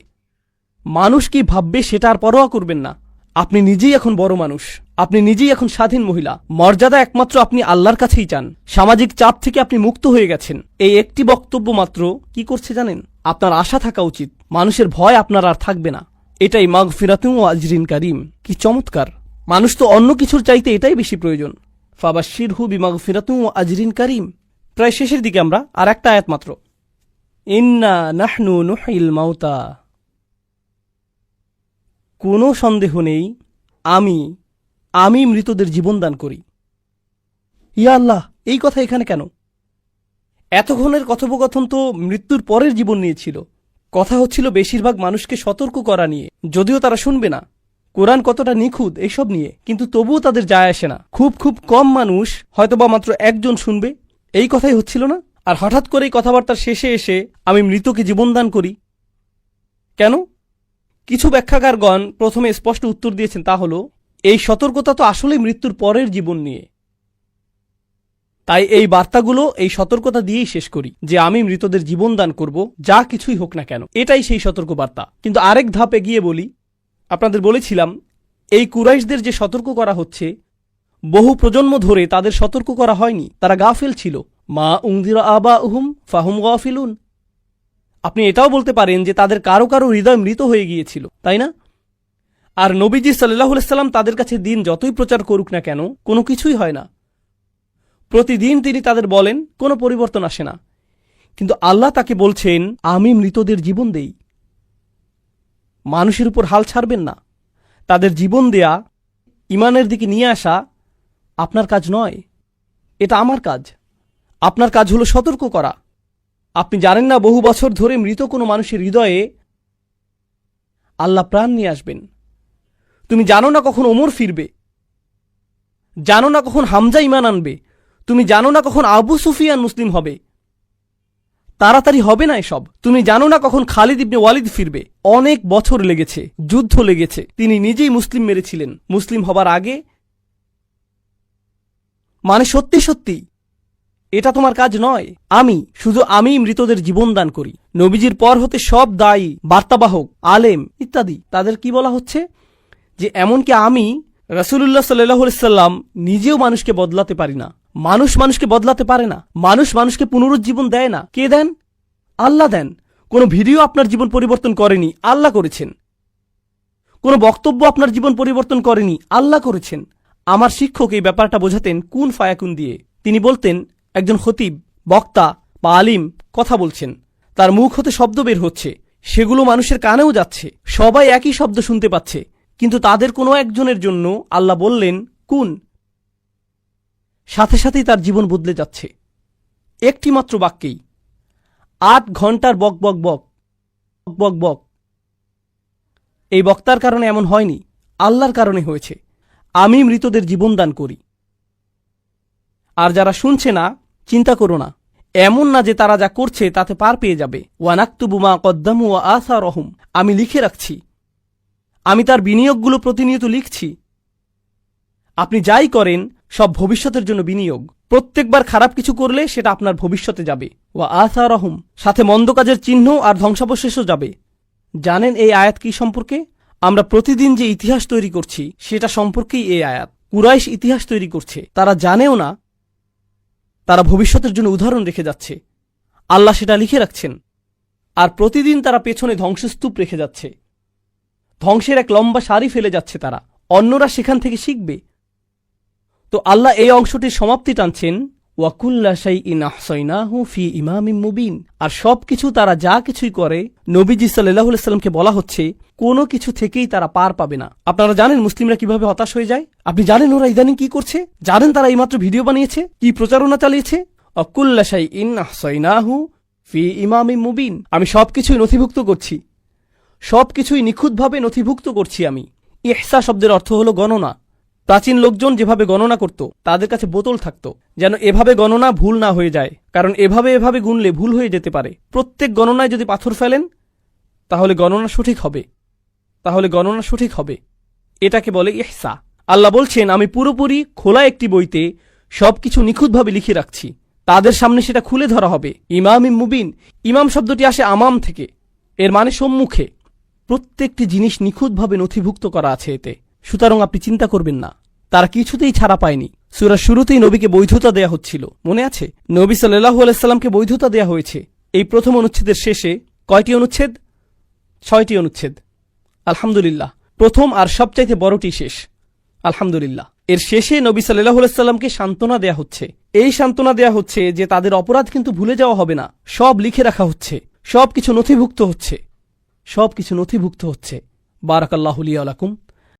মানুষ কি ভাববে সেটা আর পরোয়া করবেন না। আপনি নিজেই এখন বড় মানুষ, আপনি নিজেই এখন স্বাধীন মহিলা। মর্যাদা একমাত্র আপনি আল্লাহর কাছেই চান। সামাজিক চাপ থেকে আপনি মুক্ত হয়ে গেছেন। এই একটি বক্তব্য মাত্র কি করছে জানেন? আপনার আশা থাকা উচিত, মানুষের ভয় আপনার আর থাকবে না। এটাই মাগফিরাতুন ওয়া আজরিন কারিম। কি চমৎকার! মানুষ তো অন্য কিছুর চাইতে এটাই বেশি প্রয়োজন। ফাবাশশিরহু বিমাগফিরাতুন ওয়া আজরিন কারিম। প্রায় শেষের দিকে আমরা, আর একটা আয়াত মাত্র। ইন্না নাহনু নুহিল মাউতা। কোনো সন্দেহ নেই, আমি মৃতদের জীবন দান করি। ইয়া আল্লাহ, এই কথা এখানে কেন? এতক্ষণের কথোপকথন তো মৃত্যুর পরের জীবন নিয়েছিল। কথা হচ্ছিল বেশিরভাগ মানুষকে সতর্ক করা নিয়ে, যদিও তারা শুনবে না। কোরআন কতটা নিখুঁত এইসব নিয়ে, কিন্তু তবুও তাদের যায় আসে না। খুব খুব কম মানুষ, হয়তোবা মাত্র একজন শুনবে, এই কথাই হচ্ছিল না। আর হঠাৎ করেই কথাবার্তার শেষে এসে আমি মৃতকে জীবন দান করি কেন? কিছু ব্যাখ্যাকারগণ প্রথমে স্পষ্ট উত্তর দিয়েছেন, তা হল এই সতর্কতা তো আসলে মৃত্যুর পরের জীবন নিয়ে। তাই এই বার্তাগুলো এই সতর্কতা দিয়েই শেষ করি যে আমি মৃতদের জীবন দান করব, যা কিছুই হোক না কেন। এটাই সেই সতর্ক বার্তা। কিন্তু আরেক ধাপ এগিয়ে বলি, আপনাদের বলেছিলাম এই কুরাইশদের যে সতর্ক করা হচ্ছে, বহু প্রজন্ম ধরে তাদের সতর্ক করা হয়নি, তারা গাফিল ছিল। মা উনদিরা আবাউহুম ফাহুম গাফিলুন। আপনি এটাও বলতে পারেন যে তাদের কারো কারো হৃদয় মৃত হয়ে গিয়েছিল, তাই না? আর নবীজি সাল্লাল্লাহু আলাইহি সাল্লাম তাদের কাছে দিন যতই প্রচার করুক না কেন, কোনো কিছুই হয় না। প্রতিদিন তিনি তাদের বলেন, কোনো পরিবর্তন আসে না। কিন্তু আল্লাহ তাকে বলছেন, আমি মৃতদের জীবন দেই। মানুষের উপর হাল ছাড়বেন না। তাদের জীবন দেয়া, ইমানের দিকে নিয়ে আসা আপনার কাজ নয়, এটা আমার কাজ। আপনার কাজ হলো সতর্ক করা। আপনি জানেন না বহু বছর ধরে মৃত কোনো মানুষের হৃদয়ে আল্লাহ প্রাণ নিয়ে আসবেন। তুমি জানো না কখন ওমর ফিরবে, জানো না কখন হামজা ঈমান আনবে, তুমি জানো না কখন আবু সুফিয়ান মুসলিম হবে। তাড়াতাড়ি হবে না এসব। তুমি জানো না কখন খালিদ ইবনে ওয়ালিদ ফিরবে। অনেক বছর লেগেছে, যুদ্ধ লেগেছে। তিনি নিজেই মুসলিম মেরেছিলেন মুসলিম হবার আগে। মানে সত্যি সত্যি এটা তোমার কাজ নয়। আমি মৃতদের জীবন দান করি। নবীজির পর হতে সব দায়ী, বার্তাবাহক, আলেম ইত্যাদি, তাদের কি বলা হচ্ছে? যে এমনকি আমি রাসূলুল্লাহ সাল্লাল্লাহু আলাইহি সাল্লাম নিজেও মানুষকে বদলাতে পারি না। মানুষকে বদলাতে পারে না। মানুষকে পুনরুজ্জীবন দেয় না। কে দেন? আল্লাহ দেন। কোনো ভিডিও আপনার জীবন পরিবর্তন করেনি, আল্লাহ করেছেন। কোনো বক্তব্য আপনার জীবন পরিবর্তন করেনি, আল্লাহ করেছেন। আমার শিক্ষক এই ব্যাপারটা বোঝাতেন কুন ফায়াকুন দিয়ে। তিনি বলতেন, একজন খতিব, বক্তা বা আলিম কথা বলছেন, তার মুখ হতে শব্দ বের হচ্ছে, সেগুলো মানুষের কানেও যাচ্ছে, সবাই একই শব্দ শুনতে পাচ্ছে, কিন্তু তাদের কোনো একজনের জন্য আল্লাহ বললেন কুন, সাথে সাথেই তার জীবন বদলে যাচ্ছে। একটি মাত্র বাক্যেই। 8 ঘন্টার বক বক বক বক বক। এই বক্তার কারণে এমন হয়নি, আল্লাহর কারণে হয়েছে। আমি মৃতদের জীবন দান করি। আর যারা শুনছে না, চিন্তা করো না, এমন না যে তারা যা করছে তাতে পার পেয়ে যাবে। ওয়ানাকতুবু মা কদ্দামু ওয়া আসারহুম। আমি লিখে রাখছি, আমি তার বিনিয়োগগুলো প্রতিনিয়ত লিখছি। আপনি যাই করেন সব ভবিষ্যতের জন্য বিনিয়োগ। প্রত্যেকবার খারাপ কিছু করলে সেটা আপনার ভবিষ্যতে যাবে। ওয়া আসারহুম, সাথে মন্দ কাজের চিহ্ন আর ধ্বংসাবশেষও যাবে। জানেন এই আয়াত কি সম্পর্কে? আমরা প্রতিদিন যে ইতিহাস তৈরি করছি সেটা সম্পর্কেই এই আয়াত। কুরাইশ ইতিহাস তৈরি করছে, তারা জানেও না তারা ভবিষ্যতের জন্য উদাহরণ রেখে যাচ্ছে। আল্লাহ সেটা লিখে রাখছেন। আর প্রতিদিন তারা পেছনে ধ্বংসস্তূপ রেখে যাচ্ছে, ধ্বংসের এক লম্বা সারি ফেলে যাচ্ছে তারা। অন্যরা সেখান থেকে শিখবে। তো আল্লাহ এই অংশটির সমাপ্তি টানছেন ওয়াকুল্লা শাইইন আহসাইনাহু ফি ইমামিম মুবিন। আর সবকিছু তারা যা কিছুই করে নবীজি সাল্লাল্লাহু আলাইহি সাল্লামকে বলা হচ্ছে কোনো কিছু থেকেই তারা পার পাবে না। আপনারা জানেন মুসলিমরা কিভাবে হতাশ হয়ে যায়? আপনি জানেন ওরা ইদানিং কি করছে? জানেন তারা এইমাত্র ভিডিও বানিয়েছে, কি প্রচারণা চালিয়েছে? ওয়াকুল্লা শাইইন আহসাইনাহু ফি ইমামিম মুবিন। আমি সবকিছুই নথিভুক্ত করছি, সবকিছুই নিখুঁতভাবে নথিভুক্ত করছি আমি। ইহসা শব্দের অর্থ হলো গণনা। প্রাচীন লোকজন যেভাবে গণনা করত, তাদের কাছে বোতল থাকত, যেন এভাবে গণনা ভুল না হয়ে যায়, কারণ এভাবে এভাবে গুনলে ভুল হয়ে যেতে পারে। প্রত্যেক গণনায় যদি পাথর ফেলেন তাহলে গণনা সঠিক হবে, তাহলে গণনা সঠিক হবে। এটাকে বলে ইহসা। আল্লাহ বলছেন আমি পুরোপুরি খোলা একটি বইতে সবকিছু নিখুঁতভাবে লিখে রাখছি, তাদের সামনে সেটা খুলে ধরা হবে। ইমামিম মুবিন, ইমাম শব্দটি আসে আমাম থেকে, এর মানে সম্মুখে। প্রত্যেকটি জিনিস নিখুঁতভাবে নথিভুক্ত করা আছে এতে, সুতরাং আপনি চিন্তা করবেন না, তারা কিছুতেই ছাড়া পায়নি। সূরার শুরুতেই নবীকে বৈধতা দেয়া হচ্ছিল, মনে আছে? নবী সাল্লাল্লাহু আলাইহি সাল্লামকে বৈধতা দেয়া হয়েছে। এই প্রথম অনুচ্ছেদের শেষে কয়টি অনুচ্ছেদ? 6টি অনুচ্ছেদ। আলহামদুলিল্লাহ, প্রথম আর সবচাইতে বড়টি শেষ, আলহামদুলিল্লাহ। এর শেষে নবী সাল্লাল্লাহু আলাইহি সাল্লামকে সান্ত্বনা দেয়া হচ্ছে। এই সান্ত্বনা দেয়া হচ্ছে যে তাদের অপরাধ কিন্তু ভুলে যাওয়া হবে না, সব লিখে রাখা হচ্ছে, সবকিছু নথিভুক্ত হচ্ছে, সবকিছু নথিভুক্ত হচ্ছে। বারাকাল্লাহু লি ওয়া লাকুম।